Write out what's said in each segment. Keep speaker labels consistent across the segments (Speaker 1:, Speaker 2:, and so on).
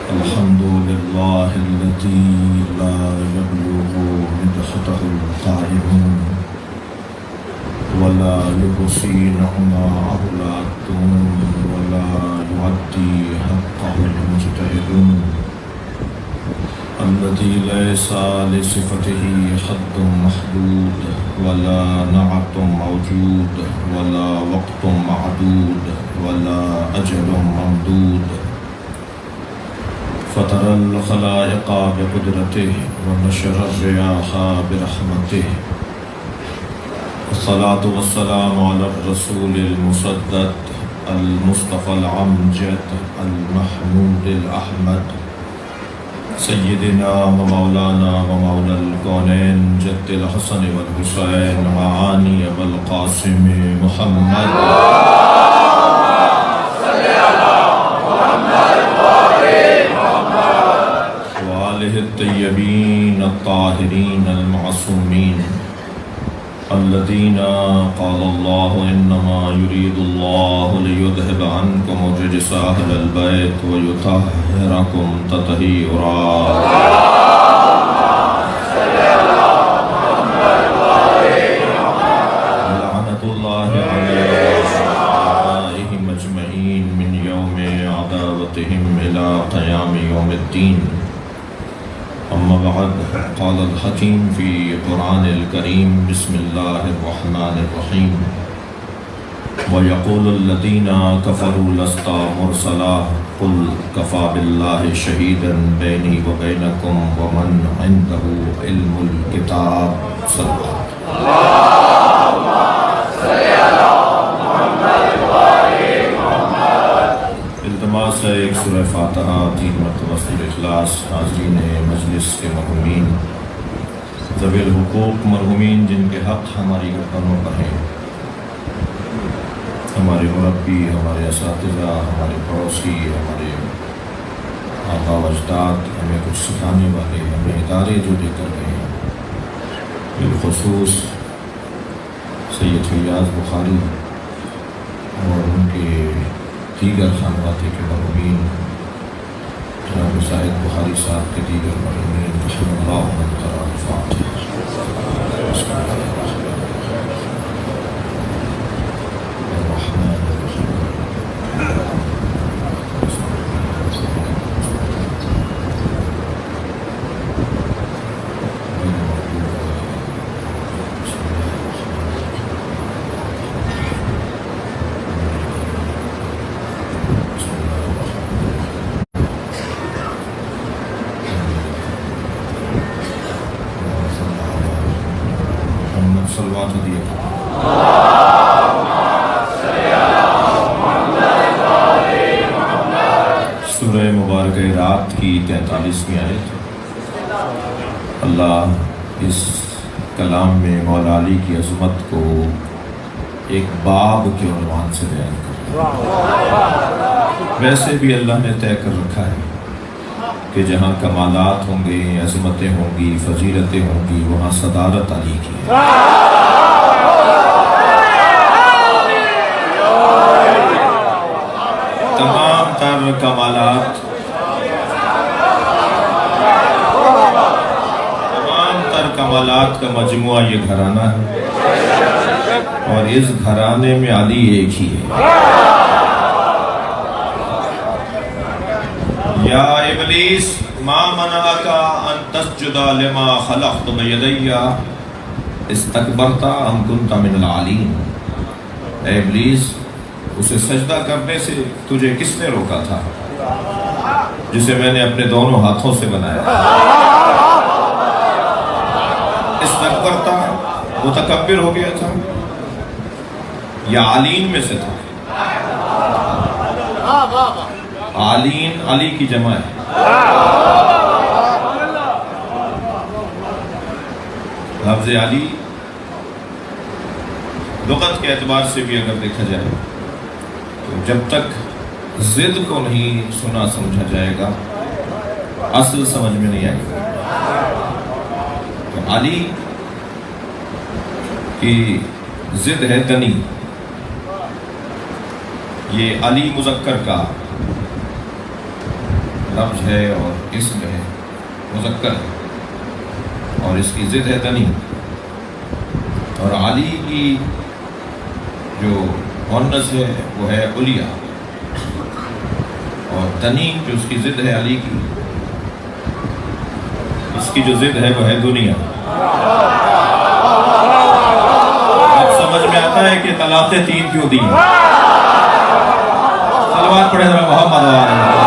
Speaker 1: الحمد لله الذي لا يبلغ مدحته القائلون ولا يحصي نعماءه العادون ولا يؤدي حقه المجتهدون الذي ليس لصفته حد محدود ولا نعت موجود ولا وقت معدود ولا أجل ممدود فطر الخلائق بقدرته ونشر الرياح برحمته الصلاة والسلام على الرسول المسدد المصطفى العمجد المحمود الأحمد سيدنا ومولانا ومولى الكونين جد الحسن والحسين وعاني والقاسم محمد وآله الطيبين الطاهرين المعصومين الذين قال الله إنما يريد الله ليذهب عنكم الرجس أهل البيت ويطهركم تطهيرا ولعنة الله عليهم أجمعين من يوم عداوتهم إلى قيام يوم الدين أما بعد قال الحكيم في قرآن الكريم بسم الله الرحمن الرحيم ويقول الذين كفروا لست مرسلا قل كفى بالله شهيدا بيني وبينكم ومن عنده علم الكتاب صلى الله التماس ہے ایک سورہ فاتحہ 3 مرتبہ سورہ اخلاص حاضرین مجلس کے مرحومین ذوی الحقوق مرحومین جن کے حق ہماری گردنوں پر ہیں ہمارے مربی ہمارے اساتذہ ہمارے پڑوسی ہمارے آبا و اجداد ہمیں کچھ سکھانے والے ہمیں ادارے جو دے کر گئے ہیں بالخصوص سید فیاض بخاری اور ان کے دیگر خانواتے کے مرحومین جناب زاہد بخاری صاحب کے دیگر مرحومین رحم اللہ من قرآن الفاتحہ الرحمن الرحیم صلوات دیے سورہ مبارکہ رات کی 43ویں آیت اللہ اس کلام میں مولا علی کی عظمت کو ایک باب کے عنوان سے بیان کرتا ہے ویسے بھی اللہ نے طے کر رکھا ہے کہ جہاں کمالات ہوں گے عظمتیں ہوں گی فضیلتیں ہوں گی وہاں صدارت علی کی ہے تمام تر کمالات کا مجموعہ یہ گھرانہ ہے اور اس گھرانے میں علی ایک ہی ہے یا ابلیس ما منعک ان تسجد لما خلقت بیدی استکبرت ام کنت من العالین اے ابلیس اسے سجدہ کرنے سے تجھے کس نے روکا تھا جسے میں نے اپنے دونوں ہاتھوں سے بنایا استکبرت متکبر ہو گیا تھا یا عالین میں سے تھا عالین علی کی جمع ہے لفظ علی لغت کے اعتبار سے بھی اگر دیکھا جائے تو جب تک ضد کو نہیں سنا سمجھا جائے گا اصل سمجھ میں نہیں آئے گا تو علی کی ضد ہے دنی یہ علی مذکر کا لفظ ہے اور اسم ہے، مذکر ہے، اور اس کی ضد ہے دنی. اور علی کی جو مؤنث ہے وہ ہے علیا، اور دنی جو اس کی ضد ہے علی کی، اس کی جو ضد ہے وہ ہے دنیا. اب سمجھ میں آتا ہے کہ طلاقیں 3 کیوں دی. صلوات پڑھیں ذرا محمد وآلہ.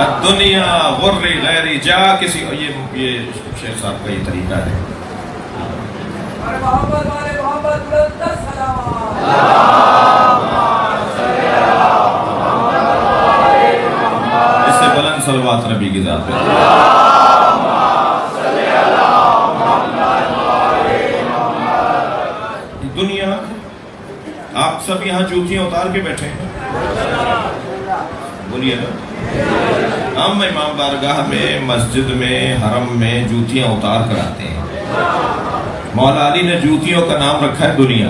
Speaker 1: الدنیا غر غیر جا کسی، یہ شیخ صاحب کا یہ طریقہ ہے. اس سے بلند صلوات نبی کی ذات پہ. دنیا، آپ سب یہاں جوتیاں اتار کے بیٹھے ہیں، بولیے نا. ہم امام بارگاہ میں، مسجد میں، حرم میں جوتیاں اتار کر آتے ہیں. مولا علی نے جوتیوں کا نام رکھا ہے دنیا.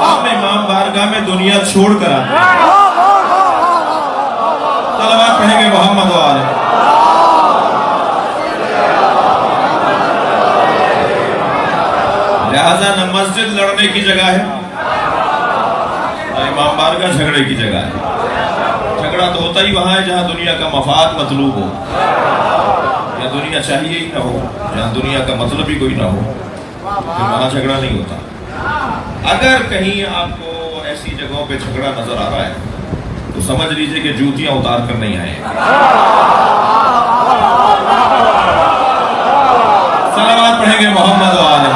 Speaker 1: ہم امام بارگاہ میں دنیا چھوڑ کر آتے ہیں. صلوات پڑھیں گے محمد وآلہ. لہذا نہ مسجد لڑنے کی جگہ ہے، امام بارگاہ جھگڑے کی جگہ ہے. جھگڑا تو ہوتا ہی وہاں ہے جہاں دنیا کا مفاد مطلوب ہو، یا دنیا چاہیے ہی نہ ہو، جہاں دنیا کا مطلب ہی کوئی نہ ہو، پھر وہاں جھگڑا نہیں ہوتا. اگر کہیں آپ کو ایسی جگہوں پہ جھگڑا نظر آ رہا ہے تو سمجھ لیجئے کہ جوتیاں اتار کر نہیں آئے. صلوات پڑھیں گے محمد وآلہ.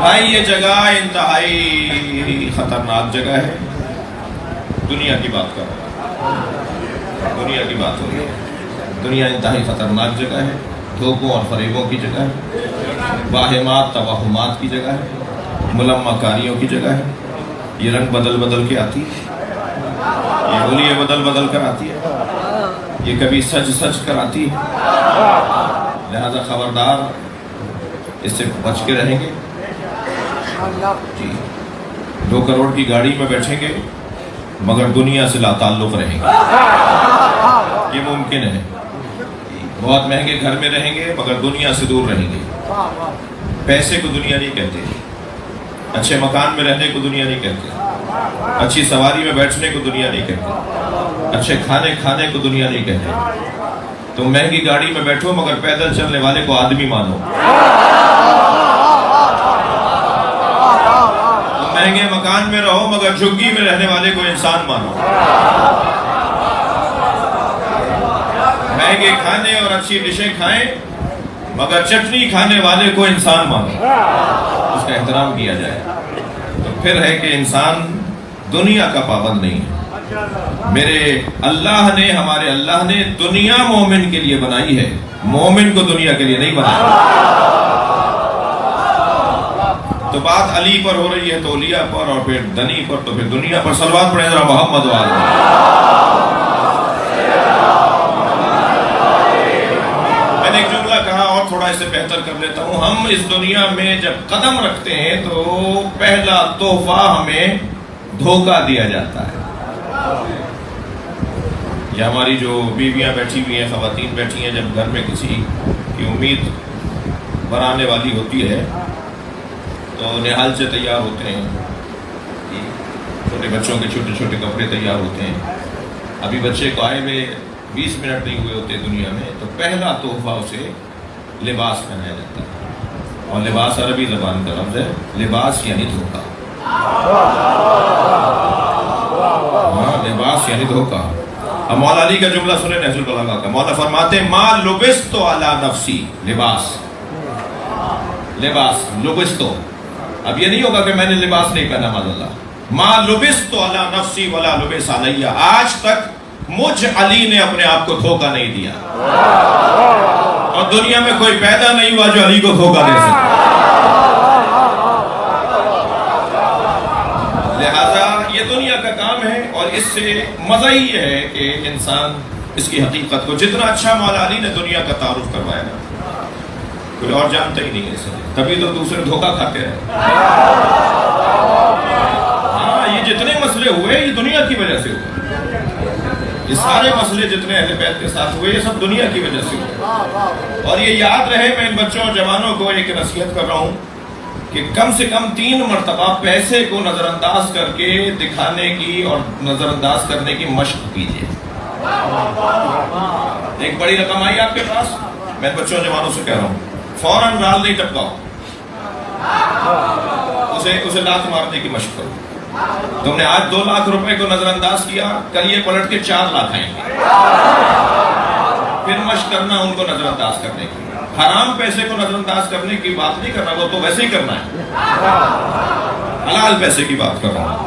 Speaker 1: بھائی یہ جگہ انتہائی خطرناک جگہ ہے. دنیا کی بات کر رہا ہوں، دنیا کی بات ہو رہی ہے. دنیا انتہائی خطرناک جگہ ہے، دھوکوں اور فریبوں کی جگہ ہے، واہمات توہمات کی جگہ ہے، ملمہ کاریوں کی جگہ ہے. یہ رنگ بدل بدل کے آتی ہے، یہ ہولیے بدل بدل کر آتی ہے، یہ کبھی سج سج کر آتی ہے. لہذا خبردار، اس سے بچ کے رہیں گے. جی 2 کروڑ کی گاڑی میں بیٹھیں گے مگر دنیا سے لا تعلق رہیں گے، یہ ممکن ہے. بہت مہنگے گھر میں رہیں گے مگر دنیا سے دور رہیں گے. پیسے کو دنیا نہیں کہتے، اچھے مکان میں رہنے کو دنیا نہیں کہتے، اچھی سواری میں بیٹھنے کو دنیا نہیں کہتے، اچھے کھانے کھانے کو دنیا نہیں کہتے. تم مہنگی گاڑی میں بیٹھو مگر پیدل چلنے والے کو آدمی مانو. مہنگے مکان میں رہو مگر جھگی میں رہنے والے کو انسان مانو. مہنگے کھانے اور اچھی ڈشیں کھائیں مگر چٹنی کھانے والے کو انسان مانو، اس کا احترام کیا جائے. تو پھر ہے کہ انسان دنیا کا پابند نہیں ہے. میرے اللہ نے، ہمارے اللہ نے دنیا مومن کے لیے بنائی ہے، مومن کو دنیا کے لیے نہیں بنایا. تو بات علی پر ہو رہی ہے تو اولیاء پر، اور پھر دنی پر تو پھر دنیا پر. صلوات پڑھیں ذرا محمد وآلہ. میں نے ایک جملہ کہا اور تھوڑا اسے بہتر کر لیتا ہوں. ہم اس دنیا میں جب قدم رکھتے ہیں تو پہلا تحفہ ہمیں دھوکہ دیا جاتا ہے. یہ ہماری جو بیویاں بیٹھی ہوئی ہیں، خواتین بیٹھی ہیں، جب گھر میں کسی کی امید بنانے والی ہوتی ہے تو نہال سے تیار ہوتے ہیں، چھوٹے بچوں کے چھوٹے چھوٹے کپڑے تیار ہوتے ہیں. ابھی بچے کو آئے ہوئے 20 منٹ نہیں ہوئے ہوتے دنیا میں، تو پہلا تحفہ اسے لباس پہنایا جاتا ہے. اور لباس عربی زبان کا لفظ ہے، لباس یعنی دھوکہ. ہاں، لباس یعنی دھوکہ. اب مولا علی کا جملہ سنیں نہج البلاغہ کا. مولا فرماتے ہیں ما لبستو علی نفسی، لباس، لباس لبستو. اب یہ نہیں ہوگا کہ میں نے لباس نہیں پہنا، معاذ اللہ. ما لبستو علی نفسی ولا لبس علی، آج تک مجھ علی نے اپنے آپ کو دھوکہ نہیں دیا، اور دنیا میں کوئی پیدا نہیں ہوا جو علی کو دھوکہ دے سکتا. لہذا یہ دنیا کا کام ہے، اور اس سے مزہ ہی یہ ہے کہ انسان اس کی حقیقت کو، جتنا اچھا مولا علی نے دنیا کا تعارف کروایا نا، کوئی اور جانتا ہی نہیں ہے اسے، تبھی تو دوسرے دھوکہ کھاتے رہے۔ ہاں، یہ جتنے مسئلے ہوئے یہ دنیا کی وجہ سے ہوئے، یہ سارے مسئلے جتنے اہل بیت کے ساتھ ہوئے یہ سب دنیا کی وجہ سے ہوئے۔ اور یہ یاد رہے، میں ان بچوں اور جوانوں کو ایک نصیحت کر رہا ہوں کہ کم سے کم 3 مرتبہ پیسے کو نظر انداز کر کے دکھانے کی اور نظر انداز کرنے کی مشق کیجیے۔ ایک بڑی رقم آئی آپ کے پاس، میں بچوں جوانوں سے کہہ رہا ہوں فوراً رال نہیں ٹپکاؤ، اسے لات مارنے کی مشق کرو۔ تم نے آج 2 لاکھ روپے کو نظر انداز کیا، کل یہ پلٹ کے 4 لاکھ آئیں گے، پھر مشق کرنا ان کو نظر انداز کرنے کی۔ حرام پیسے کو نظر انداز کرنے کی بات نہیں کر رہا، وہ تو ویسے ہی کرنا ہے، حلال پیسے کی بات کر رہا ہوں۔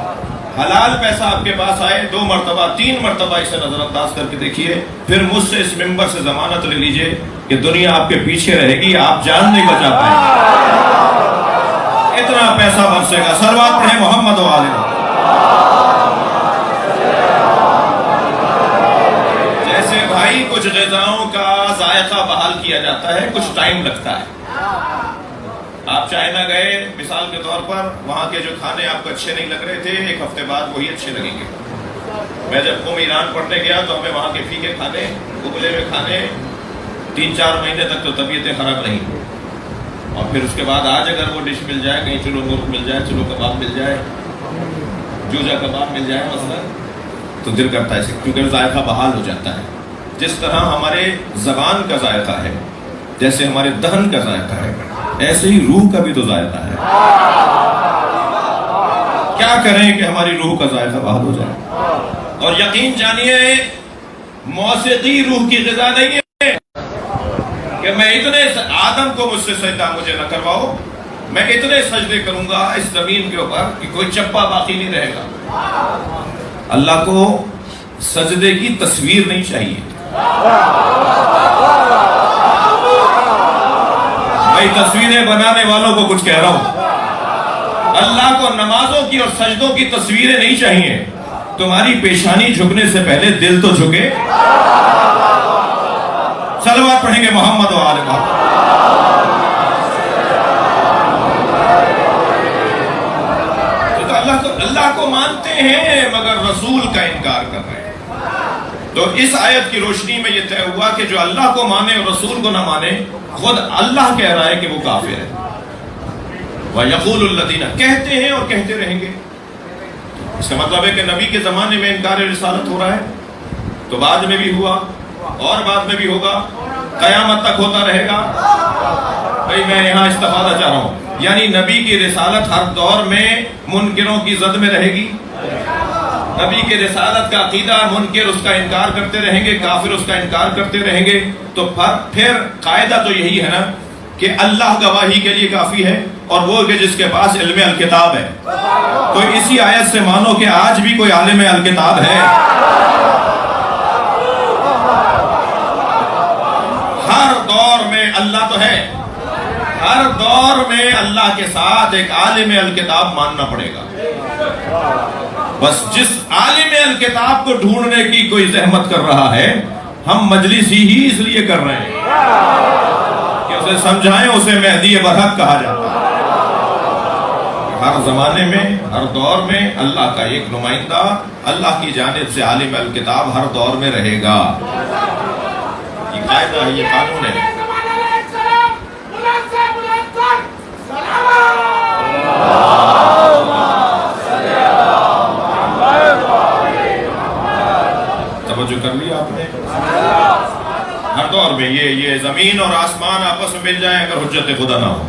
Speaker 1: حلال پیسہ آپ کے پاس آئے 2 مرتبہ 3 مرتبہ اسے نظر انداز کر کے دیکھیے، پھر مجھ سے اس ممبر سے ضمانت لے لیجئے کہ دنیا آپ کے پیچھے رہے گی، آپ جان نہیں بچا پائیں گے، اتنا پیسہ برسے گا۔ صلوات پڑھیں محمد و آلہ۔ جیسے بھائی کچھ غذاؤں کا ذائقہ بحال کیا جاتا ہے، کچھ ٹائم لگتا ہے۔ آپ چائنا گئے مثال کے طور پر، وہاں کے جو کھانے آپ کو اچھے نہیں لگ رہے تھے، 1 ہفتے بعد وہی اچھے لگیں گے۔ میں جب ایران پڑھنے گیا تو ہمیں وہاں کے پھیکے کھانے، ابلے ہوئے کھانے 3-4 مہینے تک تو طبیعتیں خراب نہیں، اور پھر اس کے بعد آج اگر وہ ڈش مل جائے، کہیں چلو مرغ مل جائے، چلو کباب مل جائے، جوجا کباب مل جائے مثلا، تو دل کرتا ہے، کیونکہ ذائقہ بحال ہو جاتا ہے۔ جس طرح ہمارے زبان کا ذائقہ ہے، جیسے ہمارے دہن کا ذائقہ ہے، ایسے ہی روح کا بھی تو ذائقہ ہے۔ کیا کریں کہ ہماری روح کا ذائقہ بحال ہو جائے؟ اور یقین جانیے موسیقی روح کی غذا نہیں ہے کہ میں اتنے آدم کو مجھ سے سجدہ مجھے نہ کرواؤ، میں اتنے سجدے کروں گا اس زمین کے اوپر کہ کوئی چپا باقی نہیں رہے گا۔ اللہ کو سجدے کی تصویر نہیں چاہیے۔ میں تصویریں بنانے والوں کو کچھ کہہ رہا ہوں، اللہ کو نمازوں کی اور سجدوں کی تصویریں نہیں چاہیے۔ تمہاری پیشانی جھکنے سے پہلے دل تو جھکے۔ صلوات پڑھیں گے محمد و آلہ محمد۔ تو اللہ کو مانتے ہیں مگر رسول کا انکار کر رہے ہیں۔ تو اس آیت کی روشنی میں یہ طے ہوا کہ جو اللہ کو مانے اور رسول کو نہ مانے، خود اللہ کہہ رہا ہے کہ وہ کافر ہے۔ وَيَقُولُ الَّذِينَ، کہتے ہیں اور کہتے رہیں گے۔ اس کا مطلب ہے کہ نبی کے زمانے میں انکار رسالت ہو رہا ہے، تو بعد میں بھی ہوا اور بعد میں بھی ہوگا، قیامت تک ہوتا رہے گا۔ بھائی میں یہاں استفادہ چاہ رہا ہوں، یعنی نبی کی رسالت ہر دور میں منکروں کی زد میں رہے گی۔ نبی کے رسالت کا عقیدہ، منکر اس کا انکار کرتے رہیں گے، کافر اس کا انکار کرتے رہیں گے۔ تو پھر قاعدہ تو یہی ہے نا کہ اللہ گواہی کے لیے کافی ہے، اور وہ کہ جس کے پاس علم الکتاب ہے۔ تو اسی آیت سے مانو کہ آج بھی کوئی عالم الکتاب ہے۔ ہر دور میں اللہ تو ہے، ہر دور میں اللہ کے ساتھ ایک عالم الکتاب ماننا پڑے گا۔ بس جس عالم الکتاب کو ڈھونڈنے کی کوئی زحمت کر رہا ہے، ہم مجلس ہی اس لیے کر رہے ہیں کہ اسے سمجھائیں، اسے مہدی برحق کہا جاتا ہے۔ ہر زمانے میں، ہر دور میں اللہ کا ایک نمائندہ اللہ کی جانب سے عالم الکتاب ہر دور میں رہے گا۔ یہ قاعدہ ہے، یہ قانون ہے۔ توجہ کر لیا آپ نے؟ ہر دور میں یہ زمین اور آسمان آپس میں مل جائیں اگر حجت خدا نہ ہو،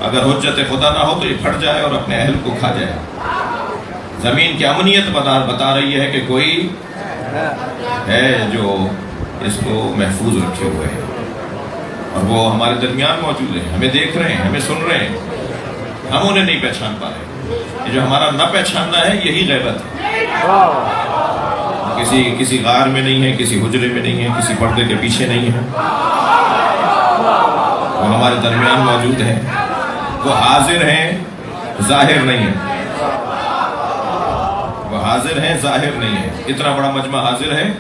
Speaker 1: اگر حجت خدا نہ ہو تو یہ پھٹ جائے اور اپنے اہل کو کھا جائے۔ زمین کی امنیت بتا رہی ہے کہ کوئی ہے جو اس کو محفوظ رکھے ہوئے ہیں، اور وہ ہمارے درمیان موجود ہیں، ہمیں دیکھ رہے ہیں، ہمیں سن رہے ہیں، ہم انہیں نہیں پہچان پا رہے۔ یہ جو ہمارا نہ پہچاننا ہے یہی غیبت ہے۔ کسی غار میں نہیں ہے، کسی حجرے میں نہیں ہے، کسی پردے کے پیچھے نہیں ہے، وہ ہمارے درمیان موجود ہیں، وہ حاضر ہیں، ظاہر نہیں ہے۔ حاضر ہیں ظاہر نہیں ہے. اتنا بڑا مجمع حاضر ہے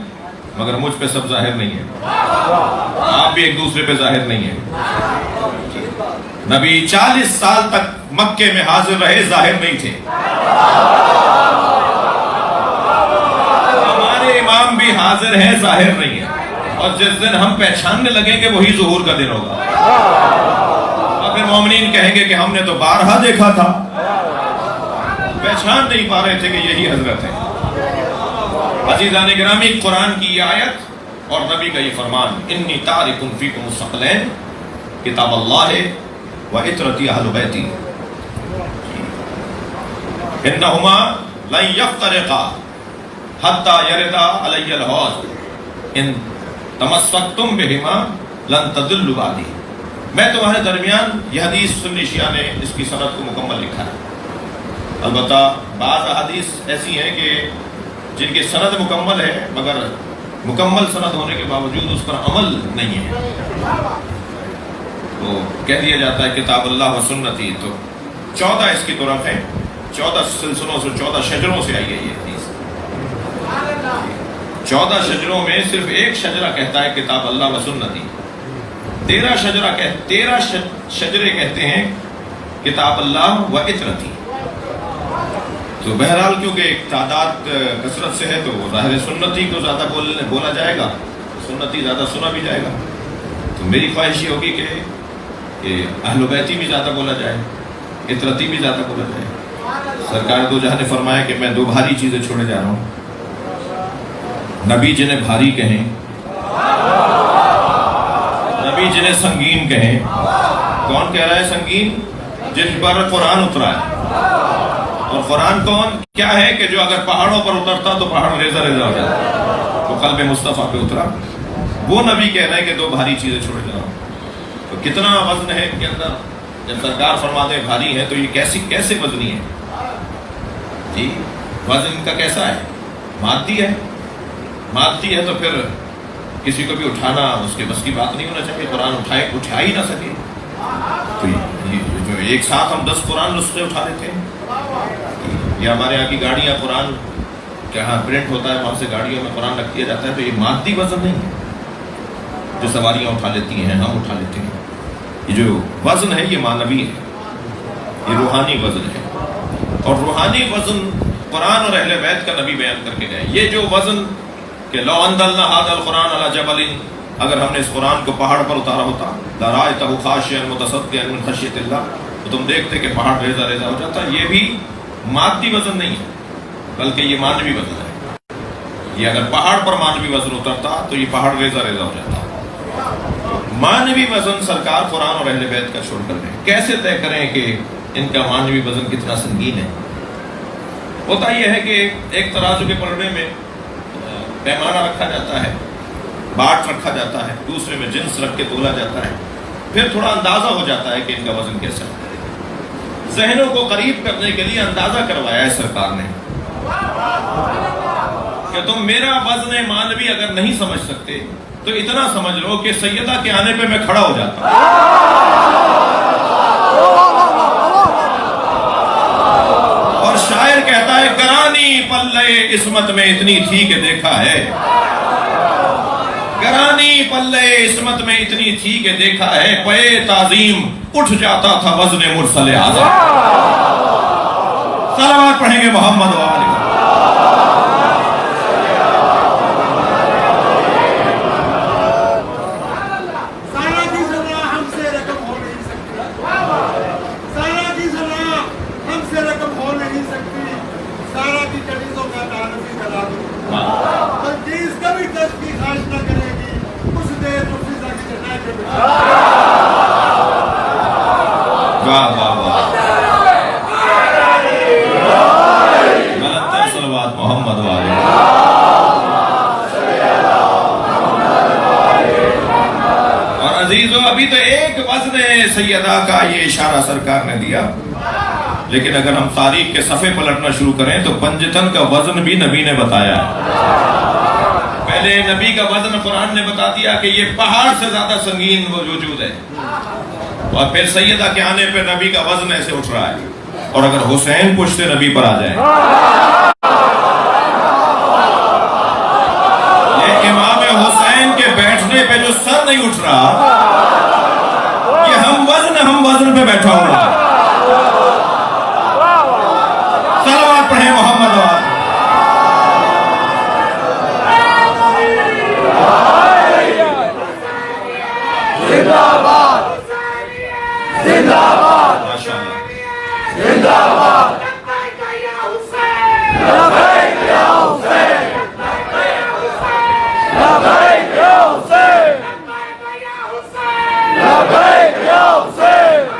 Speaker 1: مگر مجھ پہ سب ظاہر نہیں ہے. آپ بھی ایک دوسرے پہ ظاہر نہیں ہیں. نبی 40 سال تک مکے میں حاضر رہے، ظاہر نہیں تھے. ہمارے امام بھی حاضر ہیں، ظاہر نہیں ہے. اور جس دن ہم پہچاننے لگیں گے وہی ظہور کا دن ہوگا. اور پھر مومنین کہیں گے کہ ہم نے تو بارہا دیکھا تھا، پہچان نہیں پا رہے تھے کہ یہی حضرت ہے. عزیزان گرامی، قرآن کی یہ آیت اور نبی کا یہ فرمان، انی تارک فیکم الثقلین، کتاب اللہ و عطرتی اہل بیتی، انہما لن یفترقا حتی یردا علی الحوض ان تمسکتم بہما لن تضلوا بعدی. میں تمہارے درمیان، یہ حدیث سنی شیعہ نے اس کی سند کو مکمل لکھا ہے. البتہ بعض احادیث ایسی ہیں کہ جن کی سند مکمل ہے مگر مکمل سند ہونے کے باوجود اس پر عمل نہیں ہے، تو کہہ دیا جاتا ہے کتاب اللہ و سنتی. تو 14 اس کی طرف ہے، 14 سلسلوں سے، 14 شجروں سے آئی ہے یہ حدیث. 14 شجروں میں صرف ایک شجرہ کہتا ہے کتاب اللہ و سنتی. 13 شجرے کہتے ہیں کتاب اللہ و عطرتی. تو بہرحال کیونکہ ایک تعداد کثرت سے ہے تو ظاہر سنتی کو زیادہ بولا جائے گا، سنتی زیادہ سنا بھی جائے گا. تو میری خواہش یہ ہوگی کہ اہل بیتی بھی زیادہ بولا جائے، عطرتی بھی زیادہ بولا جائے. سرکار دو جہاں نے فرمایا کہ میں 2 بھاری چیزیں چھوڑے جا رہا ہوں. نبی جنہیں بھاری کہیں، نبی جنہیں سنگین کہیں. کون کہہ رہا ہے سنگین؟ جن پر قرآن اترا ہے. اور قرآن کون کیا ہے کہ جو اگر پہاڑوں پر اترتا تو پہاڑ ریزہ ریزہ ہو جاتا، تو قلب مصطفیٰ پہ اترا. وہ نبی کہہ رہے ہیں کہ 2 بھاری چیزیں چھوڑے جا رہا ہوں. تو کتنا وزن ہے ان کے اندر؟ جب سرکار فرماتے ہیں بھاری ہے تو یہ کیسے وزنی ہے جی؟ وزن کا کیسا ہے؟ مادی ہے. مادی ہے تو پھر کسی کو بھی اٹھانا اس کے بس کی بات نہیں ہونا چاہیے. قرآن اٹھا ہی نہ سکے. تو جو ایک ساتھ ہم 10 قرآن نسخے اٹھا لیتے ہیں، یا ہمارے یہاں کی گاڑیاں قرآن جہاں پرنٹ ہوتا ہے وہاں سے گاڑیوں میں قرآن رکھ دیا جاتا ہے. تو یہ مادی وزن نہیں ہے جو سواریاں اٹھا لیتی ہیں، ہم اٹھا لیتے ہیں. یہ جو وزن ہے یہ معنوی ہے، یہ روحانی وزن ہے. اور روحانی وزن قرآن اور اہل بیت کا نبی بیان کر کے گئے. یہ جو وزن کہ لو انزلنا ھذا القرآن علی جبل، اگر ہم نے اس قرآن کو پہاڑ پر اتارا ہوتا، لرأیتہ خاشعا متصدعا من خشیۃ اللہ، تو تم دیکھتے کہ پہاڑ ریزہ ریزہ ہو جاتا. یہ بھی مادی وزن نہیں ہے بلکہ یہ معنوی وزن ہے. یہ اگر پہاڑ پر معنوی وزن اترتا تو یہ پہاڑ ریزہ ریزہ ہو جاتا. معنوی وزن سرکار قرآن اور اہل بیت کا چھوڑ کر دیں. کیسے طے کریں کہ ان کا معنوی وزن کتنا سنگین ہے؟ ہوتا یہ ہے کہ ایک ترازو کے پلڑے میں پیمانہ رکھا جاتا ہے، باٹ رکھا جاتا ہے، دوسرے میں جنس رکھ کے تولا جاتا ہے. پھر تھوڑا اندازہ ہو جاتا ہے کہ ان کا وزن کیسا ہے. ذہنوں کو قریب کرنے کے لیے اندازہ کروایا ہے سرکار نے کہ تم میرا وزن معنوی اگر نہیں سمجھ سکتے تو اتنا سمجھ لو کہ سیدہ کے آنے پہ میں کھڑا ہو جاتا ہوں. اور شاعر کہتا ہے گرانی پلے عصمت میں اتنی تھی کہ دیکھا ہے، گرانی پلے عصمت میں اتنی تھی کہ دیکھا ہے، پے تعظیم اٹھ جاتا تھا وزن مرسل اعظم. صلوات پڑھیں گے محمد و آلہ. محمد والے. اور عزیزو ابھی تو ایک وزن سیدہ کا یہ اشارہ سرکار نے دیا، لیکن اگر ہم تاریخ کے صفحے پلٹنا شروع کریں تو پنجتن کا وزن بھی نبی نے بتایا. پہلے نبی کا وزن قرآن نے بتا دیا کہ یہ پہاڑ سے زیادہ سنگین وجود ہے، اور پھر سیدہ کے آنے پہ نبی کا وزن ایسے اٹھ رہا ہے. اور اگر حسین پشت نبی پر آ جائے کندھے پہ جو سر نہیں اٹھ رہا، یہ ہم وزن پہ بیٹھا ہوا. صلوات پڑھیں محمد وآلہ.
Speaker 2: زندہ باد، زندہ باد،
Speaker 1: ماشاءاللہ.
Speaker 2: زندہ باد. لبیک یا حسین، لبیک یا حسین، لبیک یا حسین، لبیک یا حسین.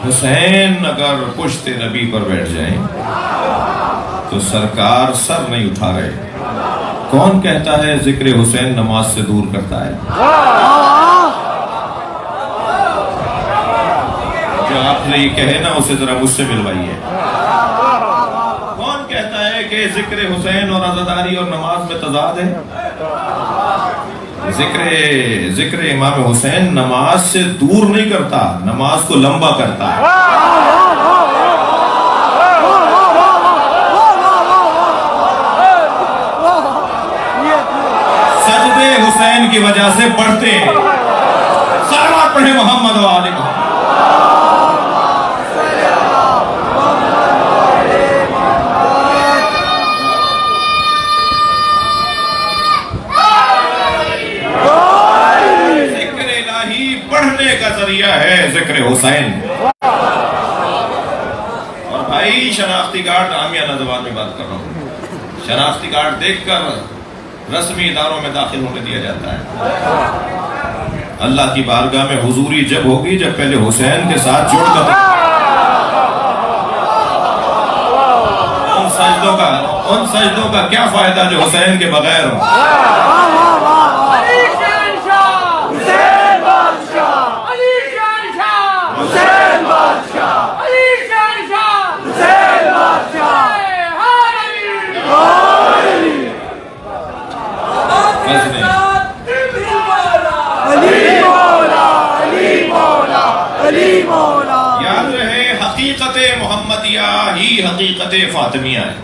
Speaker 1: حسین اگر پشت نبی پر بیٹھ جائیں تو سرکار سر نہیں اٹھا رہے. کون کہتا ہے ذکر حسین نماز سے دور کرتا ہے؟ جو آپ نے یہ کہے نا اسے ذرا مجھ سے ملوائیے. کون کہتا ہے کہ ذکر حسین اور عزاداری اور نماز میں تضاد ہے؟ ذکر امام حسین نماز سے دور نہیں کرتا، نماز کو لمبا کرتا ہے. سجدے حسین کی وجہ سے بڑھتے ہیں. صلوات پڑھیں محمد وآلہ. بڑھنے کا ذریعہ ہے ذکر حسین. اور بھائی شناختی کارڈ عامیانہ زبان میں بات کر رہا ہوں، شناختی کارڈ دیکھ کر رسمی اداروں میں داخل ہونے دیا جاتا ہے. اللہ کی بارگاہ میں حضوری جب ہوگی جب پہلے حسین کے ساتھ جڑ کر ان سجدوں کا کیا فائدہ جو حسین کے بغیر ہو. یاد رہے حقیقت محمدیہ ہی حقیقت فاطمیہ ہے،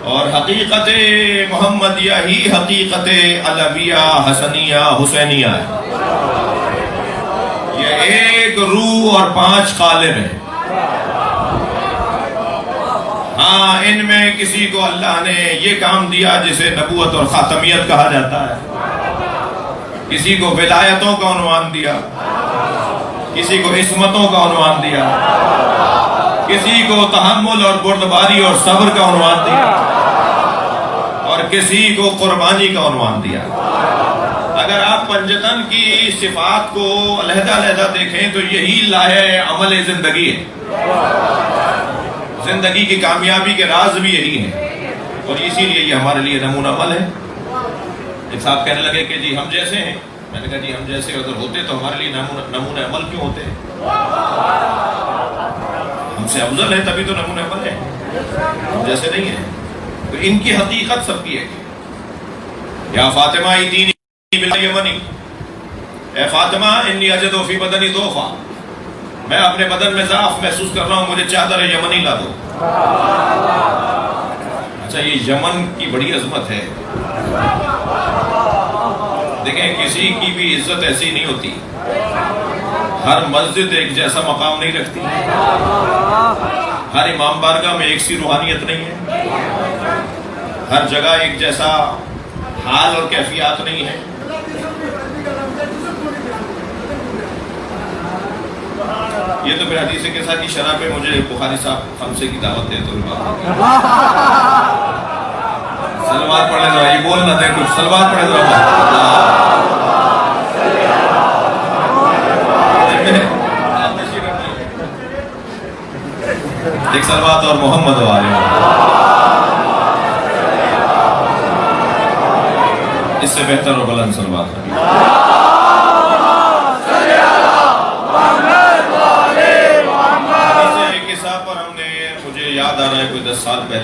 Speaker 1: اور حقیقت محمدیہ ہی حقیقت علویہ حسنیہ حسینیہ ہے. یہ ایک روح اور 5 قالب ہیں. ہاں ان میں کسی کو اللہ نے یہ کام دیا جسے نبوت اور خاتمیت کہا جاتا ہے، کسی کو ولایتوں کا عنوان دیا، کسی کو عصمتوں کا عنوان دیا، کسی کو تحمل اور بردباری اور صبر کا عنوان دیا، اور کسی کو قربانی کا عنوان دیا. اگر آپ پنجتن کی صفات کو علیحدہ علیحدہ دیکھیں تو یہی لاہے عمل زندگی ہے. زندگی کی کامیابی کے راز بھی یہی ہیں، اور اسی لیے یہ ہمارے لیے نمونہ عمل ہے. ایک صاحب کہنے لگے کہ جی ہم جیسے ہیں. میں نے کہا جی ہم جیسے اگر ہوتے تو ہمارے لیے نمونہ عمل کیوں ہوتے؟ ہم سے افضل ہے تبھی تو نمونہ عمل ہے، ہم جیسے نہیں ہیں. تو ان کی حقیقت سب کی ہے. یا فاطمہ ایتینی بالیمنی، اے فاطمہ انی اجد فی بدنی ضعفا، میں اپنے بدن میں ضعف محسوس کر رہا ہوں، مجھے چادر یمنی لا دو. اچھا یہ یمن کی بڑی عظمت ہے. دیکھیں کسی کی بھی عزت ایسی نہیں ہوتی، ہر مسجد ایک جیسا مقام نہیں رکھتی، ہر امام بارگاہ میں ایک سی روحانیت نہیں ہے، ہر جگہ ایک جیسا حال اور کیفیات نہیں ہے. یہ تو پھر حدیث کے ساتھ کی شرح پہ مجھے بخاری صاحب خمسے کی دعوت دے تو سلوات پڑھے ذرا، یہ بول نہ دیں کچھ، سلوات پڑھے ذرا. ایک سلوات اور محمد وآلہ. اس سے بہتر اور بلند سلوات ہے. یاد آ رہا ہے کوئی 10 سال پہلے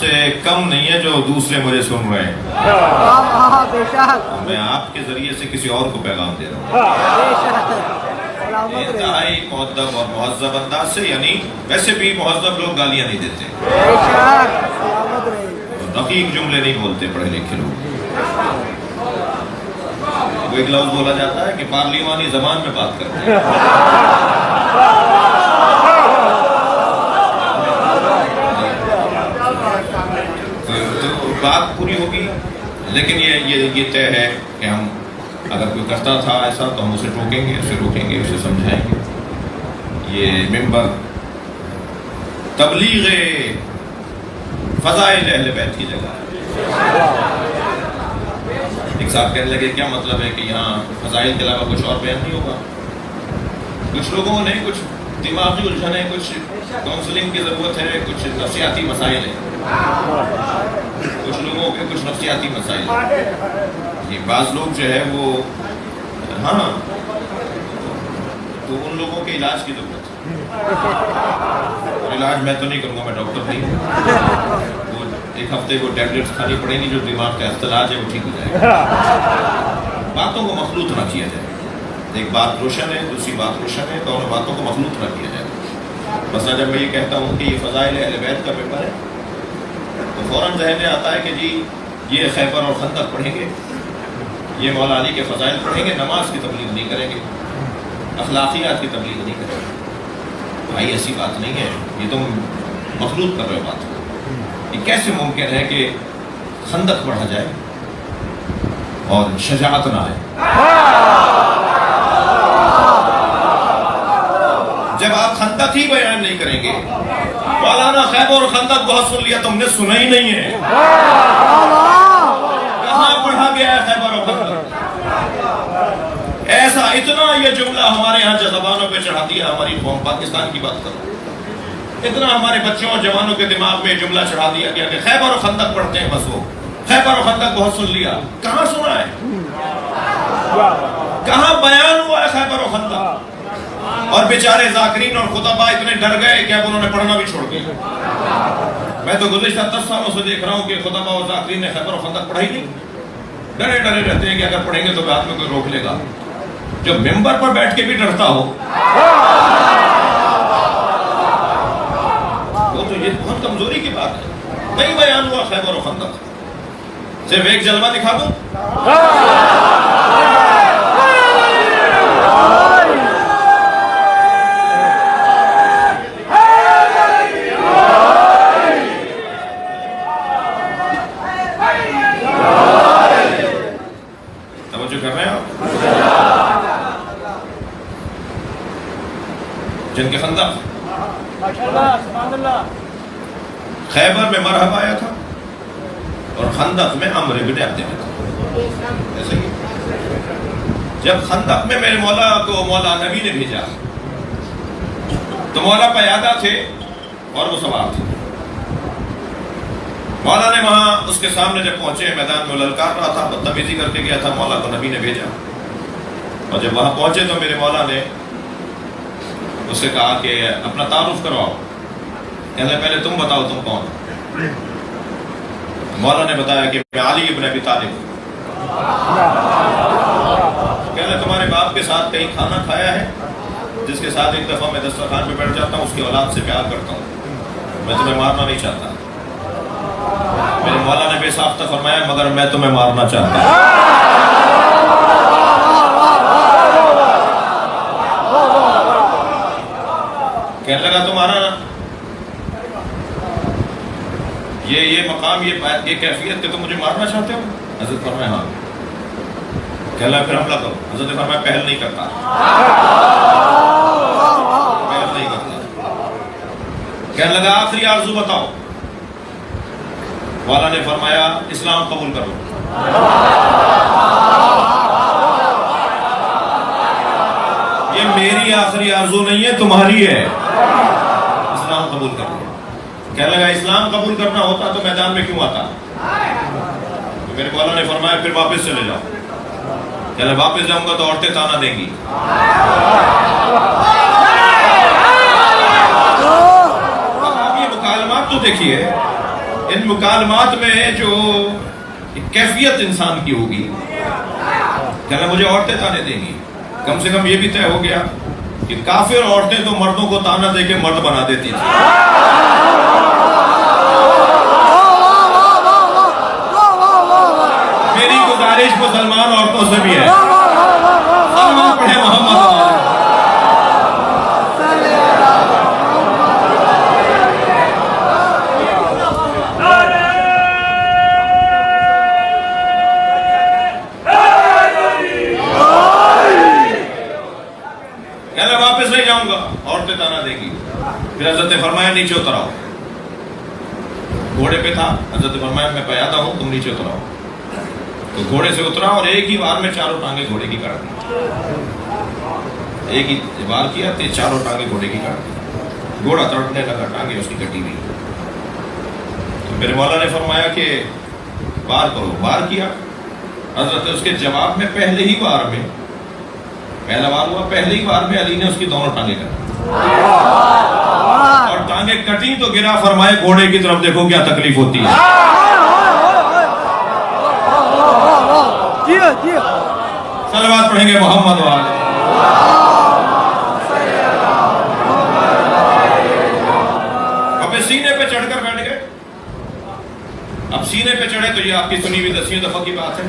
Speaker 1: سے کم نہیں ہے جو دوسرے مجھے سن رہے ہیں.
Speaker 3: بے شک
Speaker 1: میں آپ کے ذریعے سے کسی اور کو پیغام دے رہا ہوں.
Speaker 3: بے شک سلامت رہے
Speaker 1: انتہائی مؤدب اور مہذب انداز سے. یعنی ویسے بھی مہذب لوگ گالیاں نہیں دیتے,
Speaker 3: بے شک سلامت رہے
Speaker 1: رقیق جملے نہیں بولتے پڑھے لکھے لوگ. وہ ایک لفظ بولا جاتا ہے کہ پارلیمانی زبان میں بات کرتے ہیں. تو بات پوری ہوگی, لیکن یہ طے ہے کہ ہم اگر کوئی کرتا تھا ایسا تو ہم اسے ٹوکیں گے, اسے روکیں گے, اسے سمجھائیں گے. یہ ممبر تبلیغ فضائل اہل بیت کی جگہ ہے. ایک صاحب کہنے لگے کیا مطلب ہے کہ یہاں فضائل کے علاوہ کچھ اور بیان نہیں ہوگا؟ کچھ لوگوں نے کچھ دماغی الجھنیں, کچھ کاؤنسلنگ کی ضرورت ہے, کچھ نفسیاتی مسائل ہیں, کچھ لوگوں کے کچھ نفسیاتی مسائل ہیں. یہ بعض لوگ جو ہے وہ ہاں تو ان لوگوں کے علاج کی ضرورت ہے. اور علاج میں تو نہیں کروں گا, میں ڈاکٹر نہیں ہوں. وہ ایک ہفتے کو ٹیبلٹس کھانی پڑیں گی, جو دماغ کا اختلاج ہے وہ ٹھیک ہو جائے گا. باتوں کو مخلوط نہ کیا جائے. ایک بات روشن ہے, دوسری بات روشن ہے, دونوں باتوں کو مخلوط نہ کیا جائے. مثلا جب میں یہ کہتا ہوں کہ یہ فضائل اہل بیت کا پیپر ہے تو فوراً ذہن میں آتا ہے کہ جی یہ خیبر اور خندق پڑھیں گے, یہ مولا علی کے فضائل پڑھیں گے, نماز کی تبلیغ نہیں کریں گے, اخلاقیات کی تبلیغ نہیں کریں گے. بھائی ایسی بات نہیں ہے, یہ تم مخلوط کر رہے ہو بات کو. یہ کیسے ممکن ہے کہ خندق پڑھا جائے اور شجاعت نہ آئے؟ جب آپ خندق ہی بیان نہیں کریں گے, مولانا خیبر اور خندق بہت سن لیا, تم نے سنا ہی نہیں ہے. کہاں پڑھا گیا ہے خیبر اور خندق؟ ایسا اتنا یہ جملہ ہمارے یہاں زبانوں پہ چڑھا دیا ہماری قوم. پاکستان کی بات کرو, اتنا ہمارے بچوں اور جوانوں کے دماغ میں جملہ چڑھا دیا گیا کہ خیبر اور خندق پڑھتے ہیں, بس وہ خیبر اور خندق بہت سن لیا. کہاں سنا ہے؟ کہاں بیان ہوا ہے خیبر و خندق؟ اور بیچارے ذاکرین اور خطبہ اتنے ڈر گئے کہ اب انہوں نے پڑھنا بھی چھوڑ دیا. میں تو گزشتہ 10 سالوں سے دیکھ رہا ہوں کہ خطبہ اور ذاکرین نے خیبر و خندق پڑھائی نہیں. ڈرے ڈرے رہتے ہیں کہ اگر پڑھیں گے تو بعد میں کوئی روک لے گا. جب ممبر پر بیٹھ کے بھی ڈرتا ہو وہ تو یہ بہت کمزوری کی بات ہے. نہیں بیان ہوا خیبر و خندق, صرف ایک جلوہ دکھا دو. توجہ کر رہے ہیں آپ؟ جن کے خندق خیبر میں مرحب آیا تھا اور خندق میں امر بن عبد تھا. ایسے ہی جب خندق میں میرے مولا کو مولا نبی نے بھیجا تو مولا پیادہ تھے اور وہ سوار تھے. مولا نے وہاں اس کے سامنے جب پہنچے, میدان میں للکار رہا تھا, بدتمیزی کر کے گیا تھا. مولا کو نبی نے بھیجا اور جب وہاں پہنچے تو میرے مولا نے اس سے کہا کہ اپنا تعارف کرواؤ. کہنے پہلے تم بتاؤ تم کون؟ مولا نے بتایا کہ میں علی ابن ابی طالب ہوں. کہنے تمہارے باپ کے ساتھ کہیں کھانا کھایا ہے جس کے ساتھ ایک دفعہ میں دسترخوان پہ بیٹھ جاتا ہوں, اس کی اولاد سے پیار کرتا ہوں, میں تمہیں مارنا نہیں چاہتا. میرے مولا نے بے ساختہ فرمایا مگر میں تمہیں مارنا چاہتا ہوں. کہنے لگا تمہارا یہ مقام, یہ کیفیت کہ تم مجھے مارنا چاہتے ہو؟ حضرت فرمایا ہاں. کہنے لگا پھر حملہ کرو. حضرت فرمایا پہل نہیں کرتا, پہل نہیں کرتا. کہنے لگا آخری آرزو بتاؤ. مولا نے فرمایا اسلام قبول کرو. یہ میری آخری آرزو نہیں ہے, تمہاری ہے. اسلام قبول کرو. کہنے لگا اسلام قبول کرنا ہوتا تو میدان میں کیوں آتا؟ تو میرے مولا نے فرمایا پھر واپس چلے جاؤ. کہنے لگا واپس جاؤں گا تو عورتیں تانا دیں گی. اب یہ مکالمات تو دیکھیے, ان مکالمات میں جو کیفیت انسان کی ہوگی، کہنا مجھے عورتیں تانے دیں گی، کم سے کم یہ بھی طے ہو گیا کہ کافر عورتیں تو مردوں کو تانا دے کے مرد بنا دیتی تھی۔ میری گزارش مسلمان عورتوں سے بھی ہے، سلوات پڑھیں محمد۔ واپس نہیں جاؤں گا، عورتیں تانا دے گی۔ پھر حضرت نے فرمایا نیچے اتر آؤ، گھوڑے پہ تھا، حضرت نے فرمایا میں پیادہ ہوں، تم نیچے اتر آؤ۔ تو گھوڑے سے اترا اور ایک ہی بار میں چاروں ٹانگیں گھوڑے کی کاٹ دی، ایک ہی بار کیا تو چاروں ٹانگیں گھوڑے کی کاٹ دی، گھوڑا تڑپنے لگا، ٹانگیں اس کی کٹی ہوئی۔ تو میرے مولا نے فرمایا کہ بار کرو، بار کیا۔ حضرت نے اس کے جواب میں پہلے ہی بار میں، پہلا بار ہوا، پہلے ہی بار میں علی نے اس کی دونوں ٹانگیں کٹی، اور ٹانگیں کٹی تو گرا، فرمائے گھوڑے کی طرف دیکھو کیا تکلیف ہوتی ہے۔ صلوات پڑھیں گے محمد والے۔ اب سینے پہ چڑھ کر بیٹھ گئے۔ اب سینے پہ چڑھے تو یہ آپ کی سنی ہوئی 10ویں دفعہ کی بات ہے۔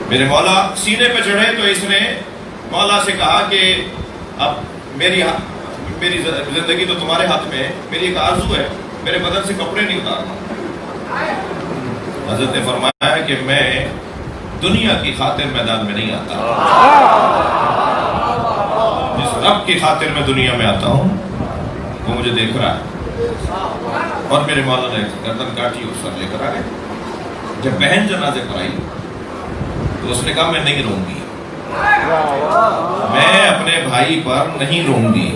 Speaker 1: میرے مولا سینے پہ چڑھے تو اس نے مولا سے کہا کہ اب میری زندگی تو تمہارے ہاتھ میں ہے، میری ایک آرزو ہے، میرے بدن سے کپڑے نہیں اتارنا۔ حضرت نے فرمایا کہ میں دنیا کی خاطر میدان میں نہیں آتا، جس رب کی خاطر میں دنیا میں آتا ہوں وہ مجھے دیکھ رہا ہے۔ اور میرے مولا نے گردن کاٹی اور سر لے کر آ گئے۔ جب بہن جنازے پر آئی تو اس نے کہا میں نہیں روں گی، میں اپنے بھائی پر نہیں روں گی،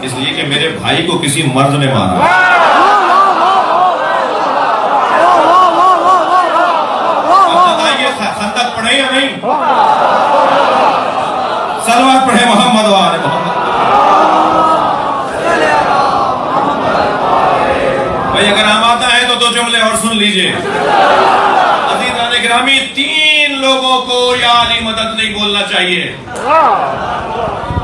Speaker 1: اس لیے کہ میرے بھائی کو کسی مرد نے مارا۔ خندق پڑھے یا نہیں؟ صلوات پڑھے محمد وآل محمد۔ بھائی اگر آمادہ ہے تو دو جملے اور سن لیجئے۔ عزیزان گرامی، 3 لوگوں کو یا علی مدد نہیں بولنا چاہیے،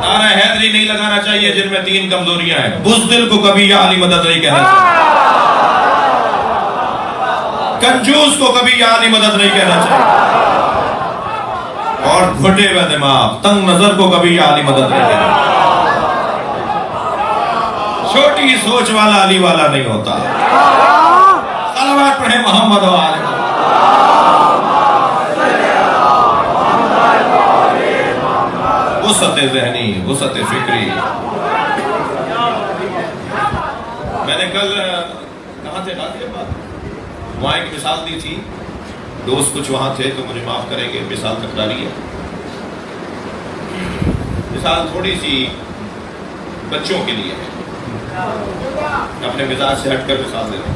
Speaker 1: نعرہ حیدری نہیں لگانا چاہیے جن میں 3 کمزوریاں ہیں۔ بزدل کو کبھی یا علی مدد نہیں کہنا چاہیے، کنجوس کو کبھی یا علی مدد نہیں کہنا چاہیے، اور گھٹے ہوئے دماغ تنگ نظر کو کبھی یا علی مدد نہیں کہنا چاہیے۔ چھوٹی سوچ والا علی والا نہیں ہوتا۔ صلوات پڑھیں محمد وآل محمد۔ وسعت ذہنی، وسعت فکری۔ میں نے کل کہاں تھے غازی آباد، وہاں ایک مثال دی تھی، دوست کچھ وہاں تھے تو مجھے معاف کریں گے، مثال تکراری ہے۔ مثال تھوڑی سی بچوں کے لیے ہے، اپنے مزاج سے ہٹ کر مثال دے رہا ہوں۔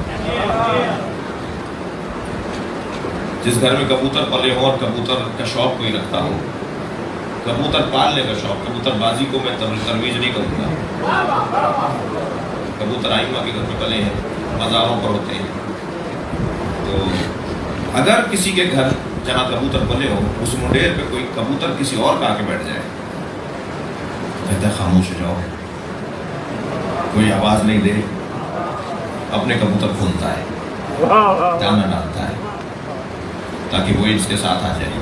Speaker 1: جس گھر میں کبوتر پلے ہوں اور کبوتر کا شوق کوئی رکھتا ہو، کبوتر پالنے کا شوق، کبوتر بازی کو میں ترویج نہیں کروں گا۔ کبوتر آئمہ کے گھر میں پلے ہیں، مزاروں پر ہوتے ہیں، تو اگر کسی کے گھر جہاں کبوتر پلے ہو اس منڈیر پہ کوئی کبوتر کسی اور کا آ کے بیٹھ جائے، کہتا ہے خاموش ہو جاؤ، کوئی آواز نہیں دے، اپنے کبوتر کھولتا ہے، دانا ڈالتا ہے تاکہ وہ اس کے ساتھ آ جائے۔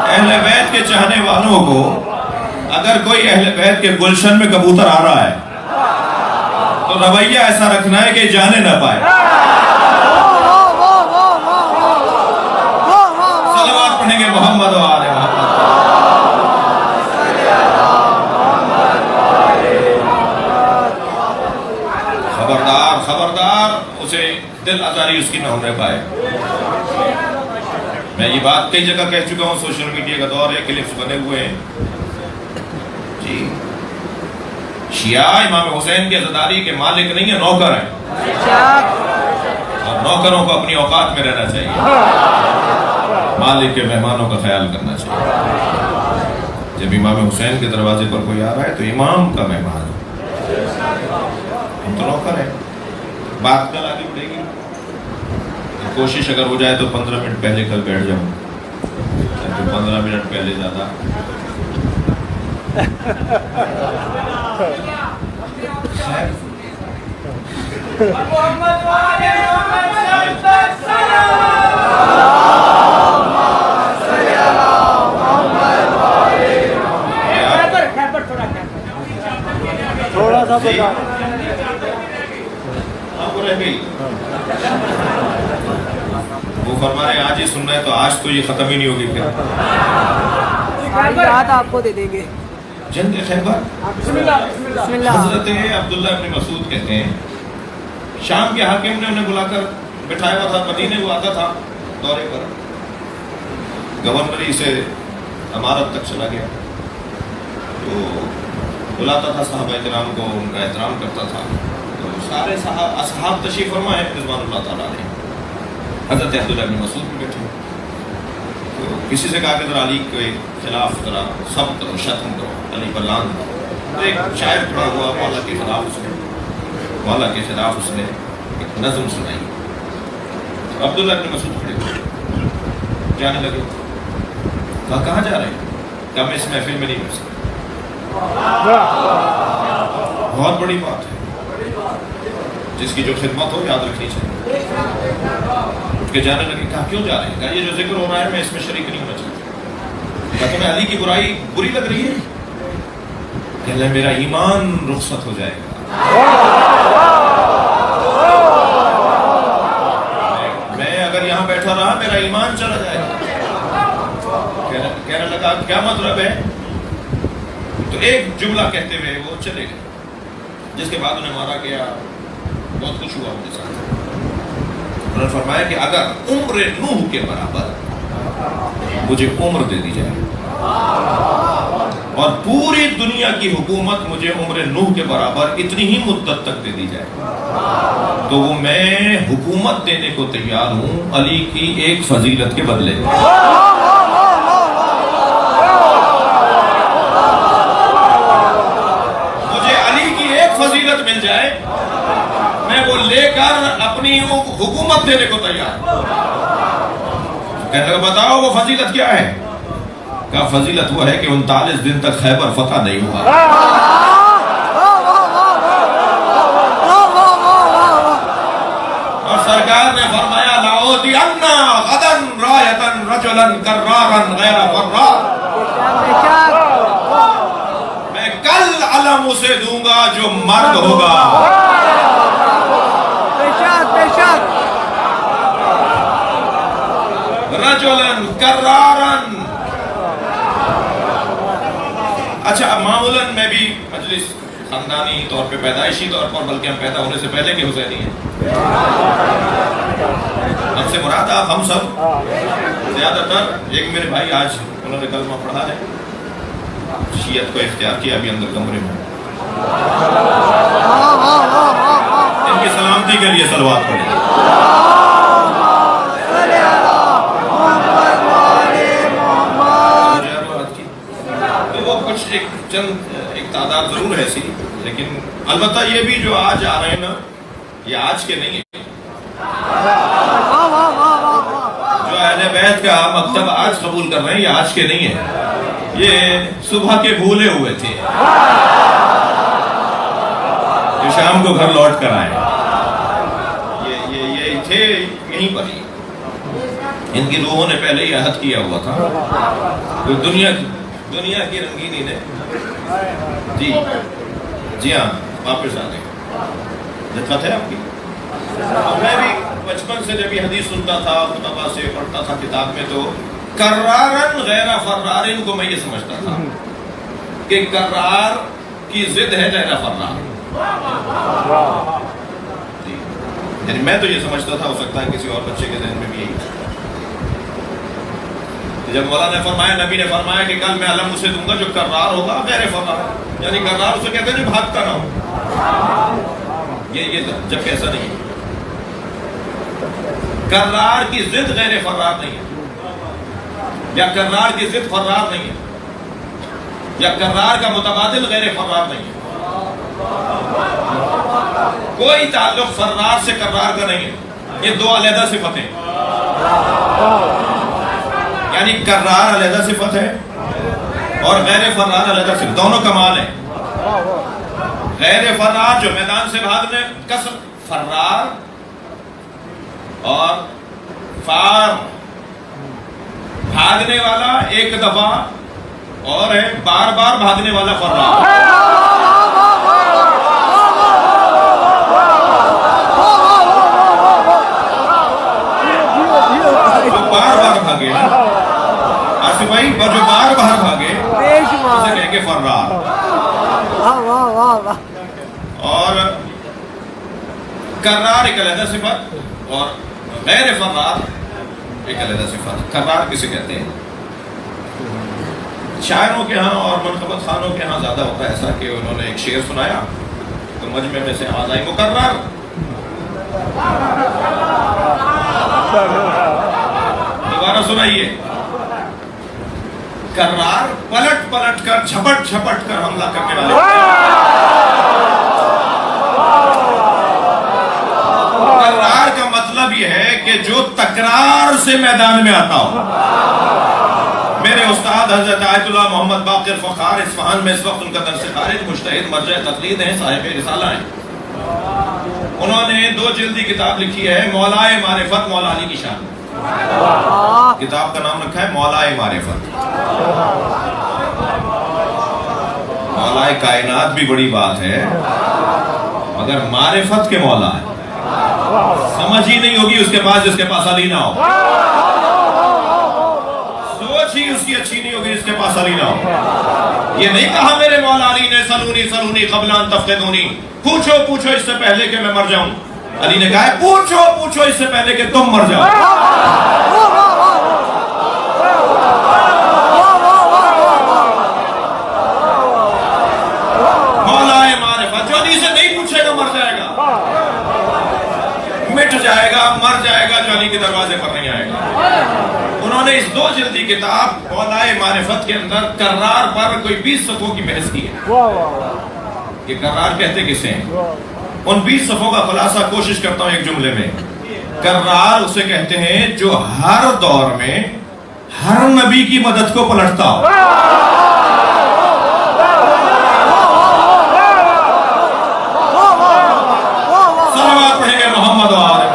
Speaker 1: اہل بیت کے چاہنے والوں کو اگر کوئی اہل بیت کے گلشن میں کبوتر آ رہا ہے تو رویہ ایسا رکھنا ہے کہ جانے نہ پائے۔ صلوات پڑھیں گے محمد وآل محمد۔ خبردار خبردار، اسے دل آزاری اس کی نہ ہونے پائے۔ میں یہ بات کئی جگہ کہہ چکا ہوں، سوشل میڈیا کا دور ہے، کلپس بنے ہوئے ہیں جی۔ شیعہ امام حسین کے عزاداری کے مالک نہیں ہیں، نوکر ہیں، اور نوکروں کو اپنی اوقات میں رہنا چاہیے، مالک کے مہمانوں کا خیال کرنا چاہیے۔ جب جب امام حسین کے دروازے پر کوئی آ رہا ہے تو امام کا مہمان ہے، ہم تو نوکر ہیں. بات کل آگے بڑھے گی، کوشش اگر ہو جائے تو 15 منٹ پہلے کل بیٹھ جاؤں، 15 منٹ پہلے زیادہ.
Speaker 3: تھوڑا سا بتا.
Speaker 1: آپ کو رہ گئی وہ فرما رہے ہیں آج ہی سننا ہے تو آج تو یہ ختم ہی نہیں ہوگی. پھر
Speaker 3: یاد آپ کو دے دیں گے.
Speaker 1: جنگ خیبر،
Speaker 3: بسم اللہ.
Speaker 1: حضرت عبداللہ ابن مسعود کہتے ہیں شام کے حاکم نے انہیں بلا کر بٹھایا ہوا تھا، مدینے وہ آتا تھا دورے پر، گورنری سے امارت تک چلا گیا تو بلاتا تھا صحابہ کرام کو، ان کا احترام کرتا تھا. تو سارے اصحاب تشریف فرما ہے رضوان اللہ تعالیٰ علیہ. حضرت عبداللہ ابن مسعود بھی بیٹھے تو کسی سے کہا کہ ذرا علی کے خلاف ذرا سب کرو، شتم کرو، علی پر لان کرو. ایک شاعر کھڑا ہوا، مولا کے خلاف اس نے ایک نظم سنائی. عبداللہ ابن مسعود کھڑے ہوئے، جانے لگے. کہا کہاں جا رہے ہیں؟ کہا میں اس محفل میں نہیں رہ سکتا. بہت بڑی بات ہے، جس کی جو خدمت ہو یاد رکھنی چاہیے. اٹھ کے جانے لگے. کہا کیوں جا رہے ہیں؟ کہا یہ جو ذکر ہو رہا ہے میں اس میں شریک نہیں ہونا چاہتا. کہا تمہیں علی کی برائی بری لگ رہی ہے؟ کہ اللہ میرا ایمان رخصت ہو جائے گا. میں اگر یہاں بیٹھا رہا میرا ایمان چلا جائے گا. کہنے لگا کیا مطلب ہے؟ تو ایک جملہ کہتے ہوئے وہ چلے گئے، جس کے بعد انہیں مارا گیا. بہت خوش ہوا ان کے ساتھ. انہوں نے فرمایا کہ اگر عمر نوح کے برابر مجھے عمر دے دی جائے اور پوری دنیا کی حکومت مجھے عمر نوح کے برابر اتنی ہی مدت تک دے دی جائے تو وہ میں حکومت دینے کو تیار ہوں علی کی ایک فضیلت کے بدلے. مجھے علی کی ایک فضیلت مل جائے میں وہ لے کر اپنی حکومت دینے کو تیار ہوں. کہنے لگا بتاؤ وہ فضیلت کیا ہے؟ کہا فضیلت وہ ہے کہ 39 دن تک خیبر فتح نہیں ہوا. اور سرکار نے فرمایا لَأُوتِيَنَّ غَدًا رَايَةً رَجُلًا كَرَّارًا غَيْرَ فَرَّارٍ. میں کل علم اسے دوں گا جو مرد ہوگا. رجلاً کرارن. اچھا معمولاً میں بھی مجلس خاندانی طور پہ پیدائشی طور پر بلکہ ہم پیدا ہونے سے پہلے کے حسینی ہیں. ہم سے مراد آپ ہم سب زیادہ تر. ایک میرے بھائی آج انہوں نے کلمہ پڑھا ہے، شیعت کو اختیار کیا ابھی اندر کمرے میں. ان کی سلامتی کے لیے صلوات پڑھیں. ایک تعداد ضرور ہے سی، لیکن البتہ یہ بھی جو آج آ رہے ہیں نا یہ آج کے نہیں ہیں. جو اہل بیت کا مکتب آج قبول کر رہے ہیں یہ آج کے نہیں ہیں، یہ صبح کے بھولے ہوئے تھے جو شام کو گھر لوٹ کر آئے. یہ تھے یہیں پر ہی. ان کی روحوں نے پہلے ہی عہد کیا ہوا تھا دنیا کی رنگینی نے. جی ہاں واپس آ گئے. دقت ہے آپ کی. میں بھی بچپن سے جب یہ حدیث سنتا تھا خطبہ سے پڑھتا تھا کتاب میں تو کرارن غیر فرارن کو میں یہ سمجھتا تھا کہ کرار کی ضد ہے غیر فرار. یعنی میں تو یہ سمجھتا تھا، ہو سکتا ہے کسی اور بچے کے ذہن میں بھی یہی. جب مولا نے فرمایا نبی نے فرمایا کہ کل میں علم اسے دوں گا جو کرار ہوگا غیر فرار، یعنی کرار اسے کہتے ہیں جو بھاگتا نہ ہو. یہ جب ایسا نہیں ہے. کرار کی ضد غیر فرار نہیں ہے یا کرار کی ضد فرار نہیں ہے. یا کرار کا متبادل غیر فرار نہیں ہے. کوئی تعلق فرار سے کرار کا نہیں ہے. یہ دو علیحدہ صفتیں ہیں. یعنی کرار علیحدہ صفت ہے اور غیر فرار علیحدہ صفت. دونوں کمال ہیں. غیر فرار جو میدان سے بھاگنے کسر، فرار اور فار بھاگنے والا ایک دفعہ، اور ہے بار بار بھاگنے والا فرار. جو بار بار بھاگے آصف بھائی، جو بار بار بھاگے اسے کہیں گے فرار. اور کرار ایک علیحدہ صفت اور غیر فرار ایک علیحدہ صفت. کرار کسے کہتے ہیں؟ شاعروں کے ہاں اور منقبت خانوں کے ہاں زیادہ ہوتا ہے ایسا کہ انہوں نے ایک شعر سنایا تو مجمع میں سے آواز آئی مکرر. دوبارہ سنائیے. کرار پلٹ پلٹ کر جھپٹ جھپٹ کر حملہ کرنے والے. کرار کا مطلب یہ ہے کہ جو تکرار سے میدان میں آتا ہو. میرے استاد حضرت آیت اللہ محمد باقر فخار اصفہان میں اس وقت ان کا درس خارج مجتہد مرجع تقلید ہیں، صاحب رسالہ ہیں. انہوں نے 2 جلدی کتاب لکھی ہے مولائے معرفت، مولا علی کی شان. کتاب کا نام رکھا ہے مولائے معرفت. مولائے کائنات بھی بڑی بات ہے مگر معرفت کے مولا ہے. سمجھ ہی نہیں ہوگی اس کے پاس جس کے پاس علی نہ ہو. سوچ ہی اس کی اچھی نہیں ہوگی جس کے پاس علی نہ ہو. یہ نہیں کہا میرے مولا علی نے سلونی سلونی قبل ان تفقدونی، پوچھو پوچھو اس سے پہلے کہ میں مر جاؤں. علی نے کہا ہے پوچھو پوچھو اس سے پہلے کہ تم مر جاؤ. مولائے معرفت جو علی سے نہیں پوچھے گا مر جائے گا، مٹ جائے گا، مر جائے گا، جو علی کے دروازے پر نہیں آئے گا. انہوں نے اس 2 جلدی کتاب مولائے معرفت کے اندر کرار پر کوئی 20 صفحوں کی بحث کی ہے کہ کرار کہتے کسے ہیں. ان 20 صفحوں کا خلاصہ کوشش کرتا ہوں ایک جملے میں. کرار اسے کہتے ہیں جو ہر دور میں ہر نبی کی مدد کو پلٹتا ہو. صلوات پڑھیں گے محمد و آل محمد.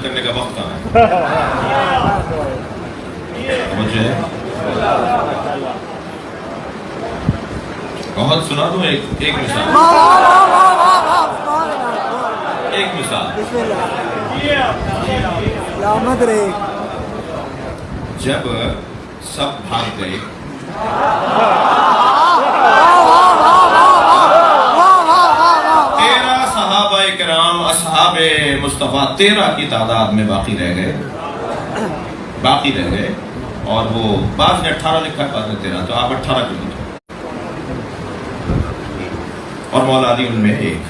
Speaker 1: کرنے کا وقت کہاں ہے؟ بہت سنا دوں ایک مثال. ایک مثال. جب سب بھاگ گئے کرام اصحاب مصطفیٰ 13 کی تعداد میں باقی رہ گئے اور وہ بعض نے 18 لکھا ہے، بعض نے 13، تو آپ 18 کے لکھے اور مولا علی ان میں ایک.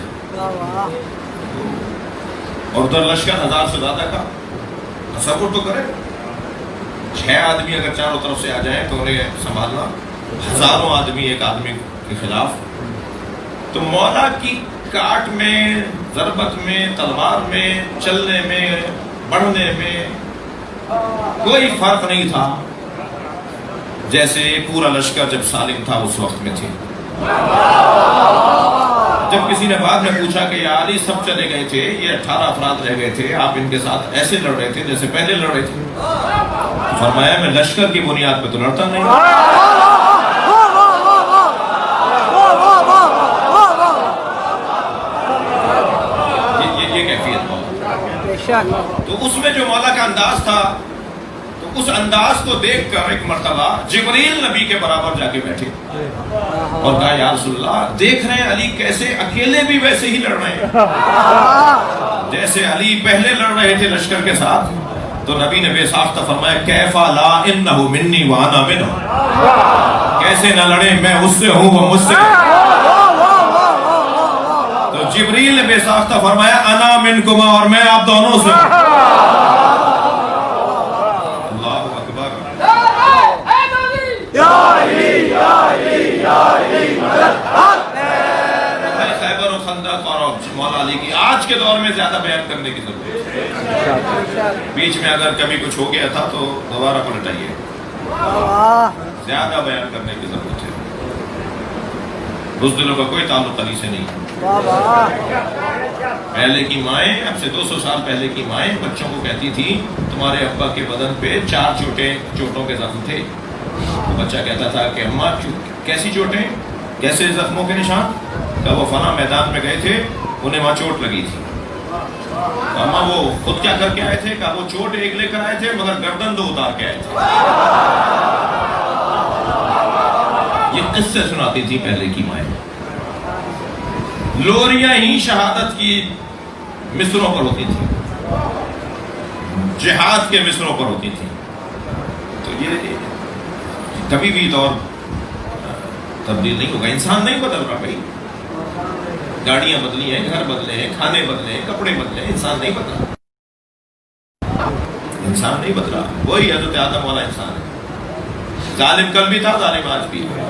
Speaker 1: اور ادھر لشکر 1000 سے زیادہ کا. تصور تو کرے 6 آدمی اگر چاروں طرف سے آ جائیں تو انہیں سنبھالنا، ہزاروں آدمی ایک آدمی کے خلاف. تو مولا کی کاٹ میں، ضربت میں، تلوار میں، چلنے میں، بڑھنے میں کوئی فرق نہیں تھا جیسے پورا لشکر جب سالم تھا اس وقت میں تھے. جب کسی نے بعد میں پوچھا کہ یا علی سب چلے گئے تھے، یہ 18 افراد رہ گئے تھے، آپ ان کے ساتھ ایسے لڑ رہے تھے جیسے پہلے لڑ رہے تھے. فرمایا میں لشکر کی بنیاد پہ تو لڑتا نہیں. یہ کیفیت بہت. تو اس میں جو مولا کا انداز تھا تو اس انداز کو دیکھ کر ایک مرتبہ جبریل نبی کے برابر جا کے بیٹھے اور کہا یا رسول اللہ دیکھ رہے ہیں علی کیسے اکیلے بھی ویسے ہی لڑ رہے ہیں جیسے علی پہلے لڑ رہے تھے لشکر کے ساتھ. تو نبی نے بے ساختہ فرمایا کیفا لا انہ منی وانا منہ, کیسے نہ لڑے میں اس سے ہوں وہ مجھ سے. تو جبریل نے بے ساختہ فرمایا انا منکما, اور میں آپ دونوں سے ہوں. اللہ اکبر. خیبر و خندق اور مولا علی کی آج کے دور میں زیادہ بیان کرنے کی ضرورت ہے. بیچ میں اگر کبھی کچھ ہو گیا تھا تو دوبارہ پلٹائیے, زیادہ بیان کرنے کی ضرورت ہے. بزدلوں کا کوئی تعلق علی سے نہیں. پہلے کی مائیں, اب سے 200 سال پہلے کی مائیں بچوں کو کہتی تھی تمہارے ابا کے بدن پہ 4 چوٹوں کے زخم تھے. تو بچہ کہتا تھا کہ اماں کیسی چوٹیں, کیسے زخموں کے نشان؟ کہ وہ فلاں میدان میں گئے تھے, انہیں وہاں چوٹ لگی تھی. اماں وہ خود کیا کر کے آئے تھے؟ کہ وہ چوٹ ایک لے کر آئے تھے مگر گردن 2 اتار کے آئے تھے. یہ قصے سناتی تھی پہلے کی مائیں. لوریاں ہی شہادت کی مصروں پر ہوتی تھی, جہاد کے مصروں پر ہوتی تھی. تو یہ کبھی بھی دور تبدیل نہیں ہوگا. انسان نہیں بدل رہا بھائی. گاڑیاں بدلی ہیں, گھر بدلے ہیں, کھانے بدلے ہیں, کپڑے بدلے ہیں, انسان نہیں بدلا. انسان نہیں بدلا, وہی حضرت آدم والا انسان ہے. ظالم کل بھی تھا, ظالم آج بھی ہے.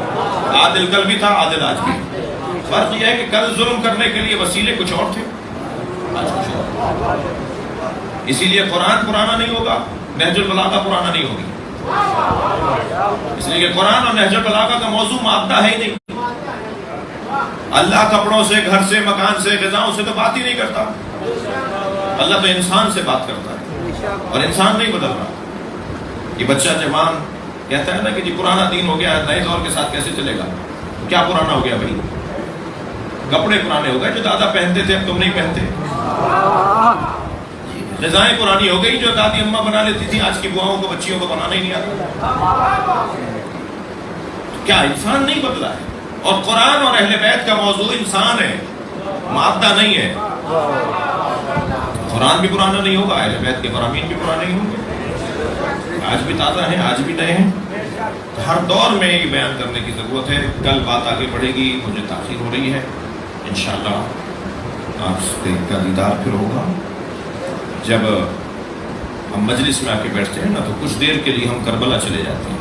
Speaker 1: عادل کل بھی تھا, عادل آج بھی. فرق یہ ہے کہ کل ظلم کرنے کے لیے وسیلے کچھ اور تھے, آج کچھ اور. اسی لیے قرآن پرانا نہیں ہوگا, نہج البلاغہ پرانا نہیں ہوگی. اس لیے کہ قرآن اور نہج البلاغہ کا موضوع مادہ ہے ہی نہیں. اللہ کپڑوں سے, گھر سے, مکان سے, غذاؤں سے تو بات ہی نہیں کرتا. اللہ تو انسان سے بات کرتا ہے, اور انسان نہیں بدل رہا. یہ بچہ جوان کہتا ہے نا کہ جی پرانا دین ہو گیا, نئے دور کے ساتھ کیسے چلے گا؟ کیا پرانا ہو گیا بھائی؟ کپڑے پرانے ہو گئے جو دادا پہنتے تھے, اب تم نہیں پہنتے. غذائیں پرانی ہو گئی جو دادی اماں بنا لیتی تھی, آج کی بواؤں کو, بچیوں کو بنانا ہی نہیں آتا. کیا انسان نہیں بدلا ہے؟ اور قرآن اور اہل بیت کا موضوع انسان ہے, مادہ نہیں ہے. قرآن بھی پرانا نہیں ہوگا, اہل بیت کے فرامین بھی پرانے نہیں ہوں گے. آج بھی تازہ ہیں, آج بھی نئے ہیں. ہر دور میں یہ بیان کرنے کی ضرورت ہے. کل بات آگے بڑھے گی, مجھے تاخیر ہو رہی ہے. انشاءاللہ آپ سے کا دیدار پھر ہوگا. جب ہم مجلس میں آ کے بیٹھتے ہیں نا تو کچھ دیر کے لیے ہم کربلا چلے جاتے ہیں.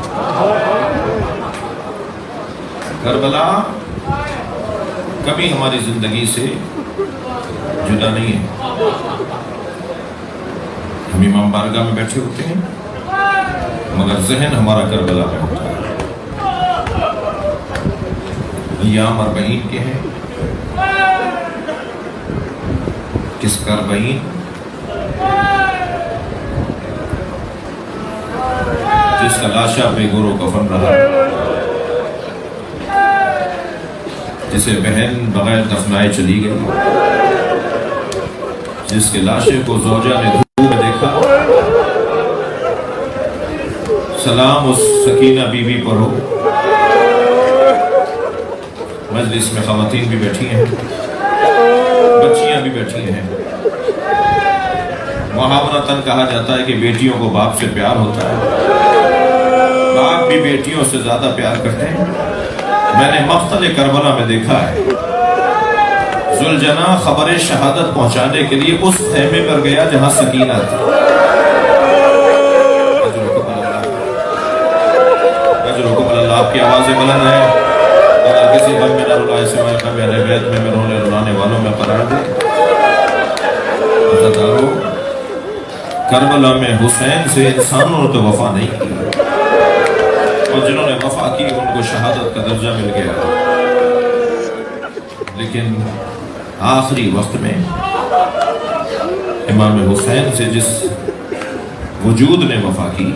Speaker 1: کربلا کبھی ہماری زندگی سے جدا نہیں ہے. ہم امام بارگاہ میں بیٹھے ہوتے ہیں مگر ذہن ہمارا کربلا میں ہوتا ہے. ایام اربعین کے ہیں. کس کربعین؟ جس کا لاشا بے گور و کفن رہا, جسے بہن بغیر دفنائے چلی گئی, جس کے لاشے کو زوجہ نے دھوپ میں دیکھا. سلام اس سکینہ بی بی پر ہو. مجلس میں خواتین بھی بیٹھی ہیں, بچیاں بھی بیٹھی ہیں. محاورتاً کہا جاتا ہے کہ بیٹیوں کو باپ سے پیار ہوتا ہے, باپ بھی بیٹیوں سے زیادہ پیار کرتے ہیں. میں نے مقتل کربلا میں دیکھا ہے ذوالجناح خبر شہادت پہنچانے کے لیے اس خیمے پر گیا جہاں سکینہ تھی. اجرکم اللہ, آپ کی آوازیں بلند ہیں. اگر کسی غم میں نہ رلائے سوائے غم اہل بیت میں رونے رلانے والوں میں قرار دے. عزیزانو, کربلا میں حسین سے انسانوں نے تو وفا نہیں کی, اور جنہوں نے وفا کی ان کو شہادت کا درجہ مل گیا. لیکن آخری وقت میں امام حسین سے جس وجود نے وفا کی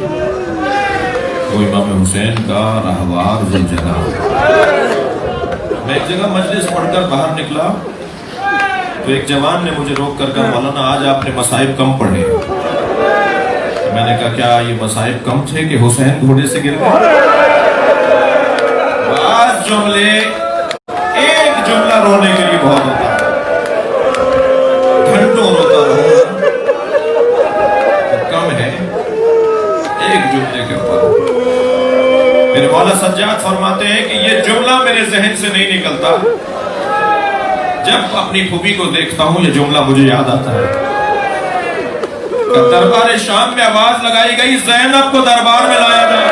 Speaker 1: وہ امام حسین کا رہوار ذوالجناح. میں ایک جگہ مجلس پڑھ کر باہر نکلا تو ایک جوان نے مجھے روک کر کہا مولانا آج آپ نے مصائب کم پڑھے. میں نے کہا کیا یہ مصائب کم تھے کہ حسین گھوڑے سے گر گئے؟ بعض جملے، ایک جملہ رونے کے لیے بہت ہوتا ہے، گھنٹوں روتا رہوں کم ہے ایک جملے کے اوپر۔ میرے مولا سجاد فرماتے ہیں کہ یہ جملہ میرے ذہن سے نہیں نکلتا، جب اپنی پھوپھی کو دیکھتا ہوں یہ جملہ مجھے یاد آتا ہے۔ دربار شام میں آواز لگائی گئی زینب کو دربار میں لایا جائے۔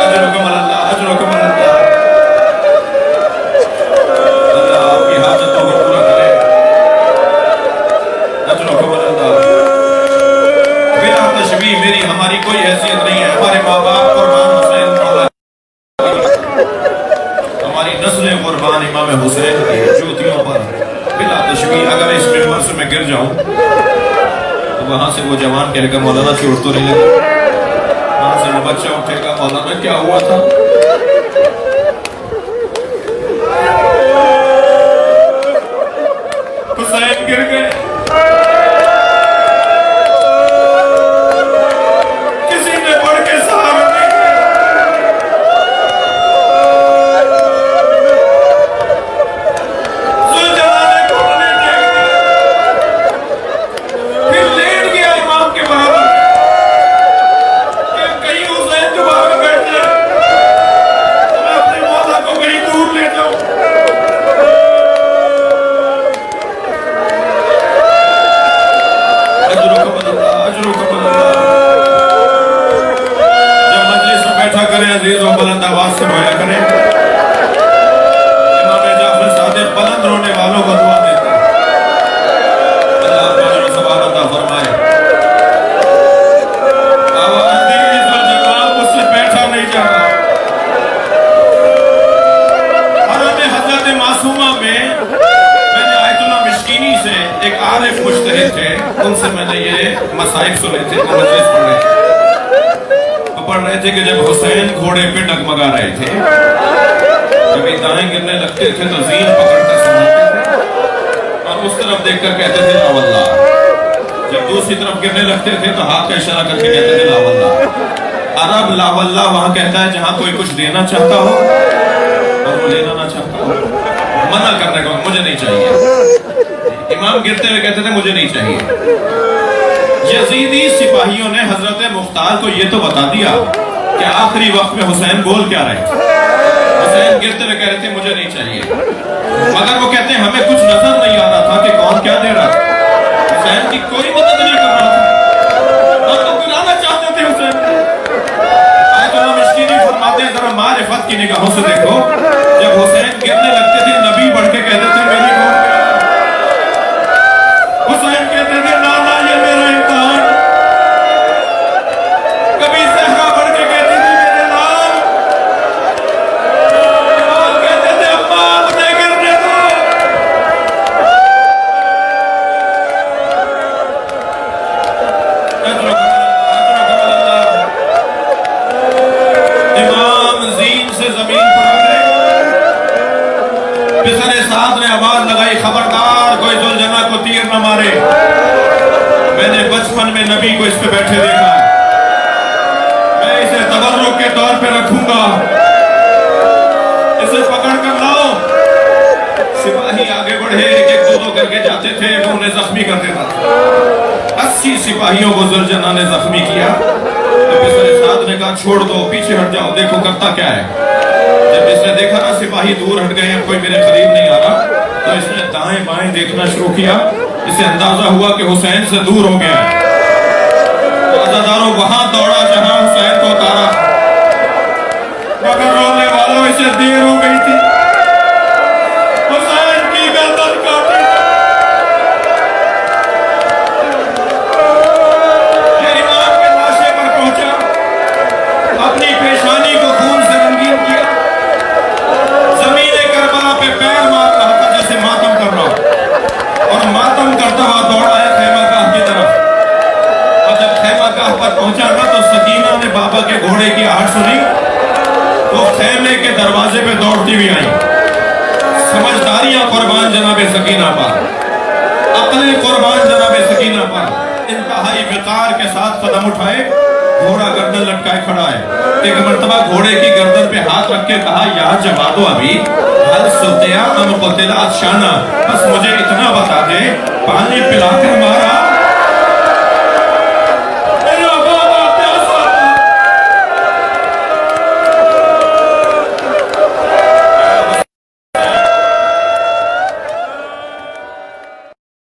Speaker 1: اجرکم اللہ، اجرکم اللہ، اللہ آپ کی حاجتوں کو پورا کرے۔ اجرکم اللہ، بلا تشبیہ میری ہماری کوئی حیثیت نہیں ہے، ہمارے ماں باپ قربان حسین مولا، ہماری نسلیں قربان امام حسین کی جوتیوں پر، بلا تشبیہ اگر اس ممبر سے میں گر جاؤں تو وہاں سے وہ جوان کہے گا مولانا چوٹ تو نہیں لگا، وہاں سے وہ بچہ اٹھے گا مولانا کیا ہوا تھا؟ حسین گر گئے، کسی نے بڑھ کے سہارا نہیں عزیز و بلند آواز سے رویا کریں۔ امام جعفر صادق بلند رونے والوں کو دعا دیتے ہیں، اللہ اجر و ثواب عطا فرمائے۔ عزیز و جناب مجھ سے بیٹھا نہیں جا رہا۔ حرم حضرت معصومہ میں نے آیت اللہ مشکینی سے ایک عارف مجتہد تھے، ان سے میں نے یہ مسائل سنے تھے، وہ مجلس پڑھ رہے تھے، پڑھ رہے تھے کہ جب حسین گھوڑے پہ ڈگمگا رہے تھے، جب دائیں گرنے لگتے تھے تو زین پکڑ کر سناتے تھے اور اس طرف دیکھ کر کہتے تھے لا واللہ، جب دوسری طرف گرنے لگتے تھے تو ہاتھ کا اشارہ کر کے کہتے تھے لا واللہ۔ عرب لا واللہ وہاں کہتا ہے جہاں کوئی کچھ دینا چاہتا ہو اور وہ لینا نہ چاہتا ہو، منع کرنے کو مجھے نہیں چاہیے۔ امام گرتے ہوئے کہتے تھے مجھے نہیں چاہیے۔ یزیدی سپاہیوں نے حضرت مختار کو یہ تو بتا دیا کہ آخری وقت میں حسین بول کیا رہے تھے۔ حسین گرتے ہوئے کہہ رہے تھے مجھے نہیں چاہیے، مگر وہ کہتے ہیں ہمیں کچھ نظر نہیں آ رہا تھا کہ کون کیا دے رہا تھا، حسین کی کوئی مدد نہیں کر رہا تھا، ہم تو گرانا چاہتے تھے حسین۔ آیت اللہ مشکینی فرماتے ہیں ذرا معرفت کی نگاہوں سے دیکھو، جب حسین گرنے لگتے تھے نبی بڑھ کے کہتے تھے میری گھوڑ گیا، حسین کہتے تھے نانا یہ میرا امتحان، کبھی زہرا بڑھ کے کہتی تھی میرے نام، امام کہتے تھے اماں مجھے گرنے دو۔ امام زین سے زمین پر آ گئے، پسر سعد نے آواز لگائی خبردار کوئی ذوالجناح کو تیر نہ مارے۔ میں نے بچپن میں نبی کو اس پہ بیٹھے دیکھا، میں اسے تبرک کے طور پہ رکھوں گا، اسے پکڑ کر لاؤ۔ سپاہی آگے بڑھے، ایک ایک دو دو کر کے جاتے تھے، وہ انہیں زخمی کر دیتا تھا۔ 80 سپاہیوں کو ذوالجناح نے زخمی کیا تو پسر سعد نے کہا چھوڑ دو، پیچھے ہٹ جاؤ، دیکھو کرتا کیا ہے۔ جب اس نے دیکھا نا سپاہی دور ہٹ گئے ہیں، کوئی میرے قریب نہیں آ رہا، تو اس نے دائیں بائیں دیکھنا شروع کیا، اسے اندازہ ہوا کہ حسین سے دور ہو گیا ہے۔ عزاداروں وہاں دوڑا جہاں حسین کو اتارا، مگر رونے والوں اسے دیر ہو گئی تھی، حسین کی گردن کاٹی۔ یہ امام کے لاشے پر پہنچا، اپنی پیشانی کو خون سے رنگین کیا، زمین کربلا پہ پیر مار رہا تھا جیسے ماتم کر رہا، اور ماتم کرتا ہوا دوڑا ہے خیمہ گاہ کی طرف۔ اور جب خیمہ گاہ پر پہنچا نا تو سکینہ نے بابا کے گھوڑے کی آہٹ سنی، وہ خیمے کے دروازے پہ دوڑتی بھی آئی۔ سمجھداریاں قربان جناب سکینہ پر، عقلیں قربان جناب سکینہ پر، انتہائی وقار کے ساتھ قدم اٹھائے، گھوڑا گردن لٹکائے کھڑا ہے۔ ایک مرتبہ گھوڑے کی گردن پہ ہاتھ رکھ کے کہا یا جوادو ابھی حل سلطیا ام قتل عطشانہ، بس مجھے اتنا بتا دے پانی پلا کر مار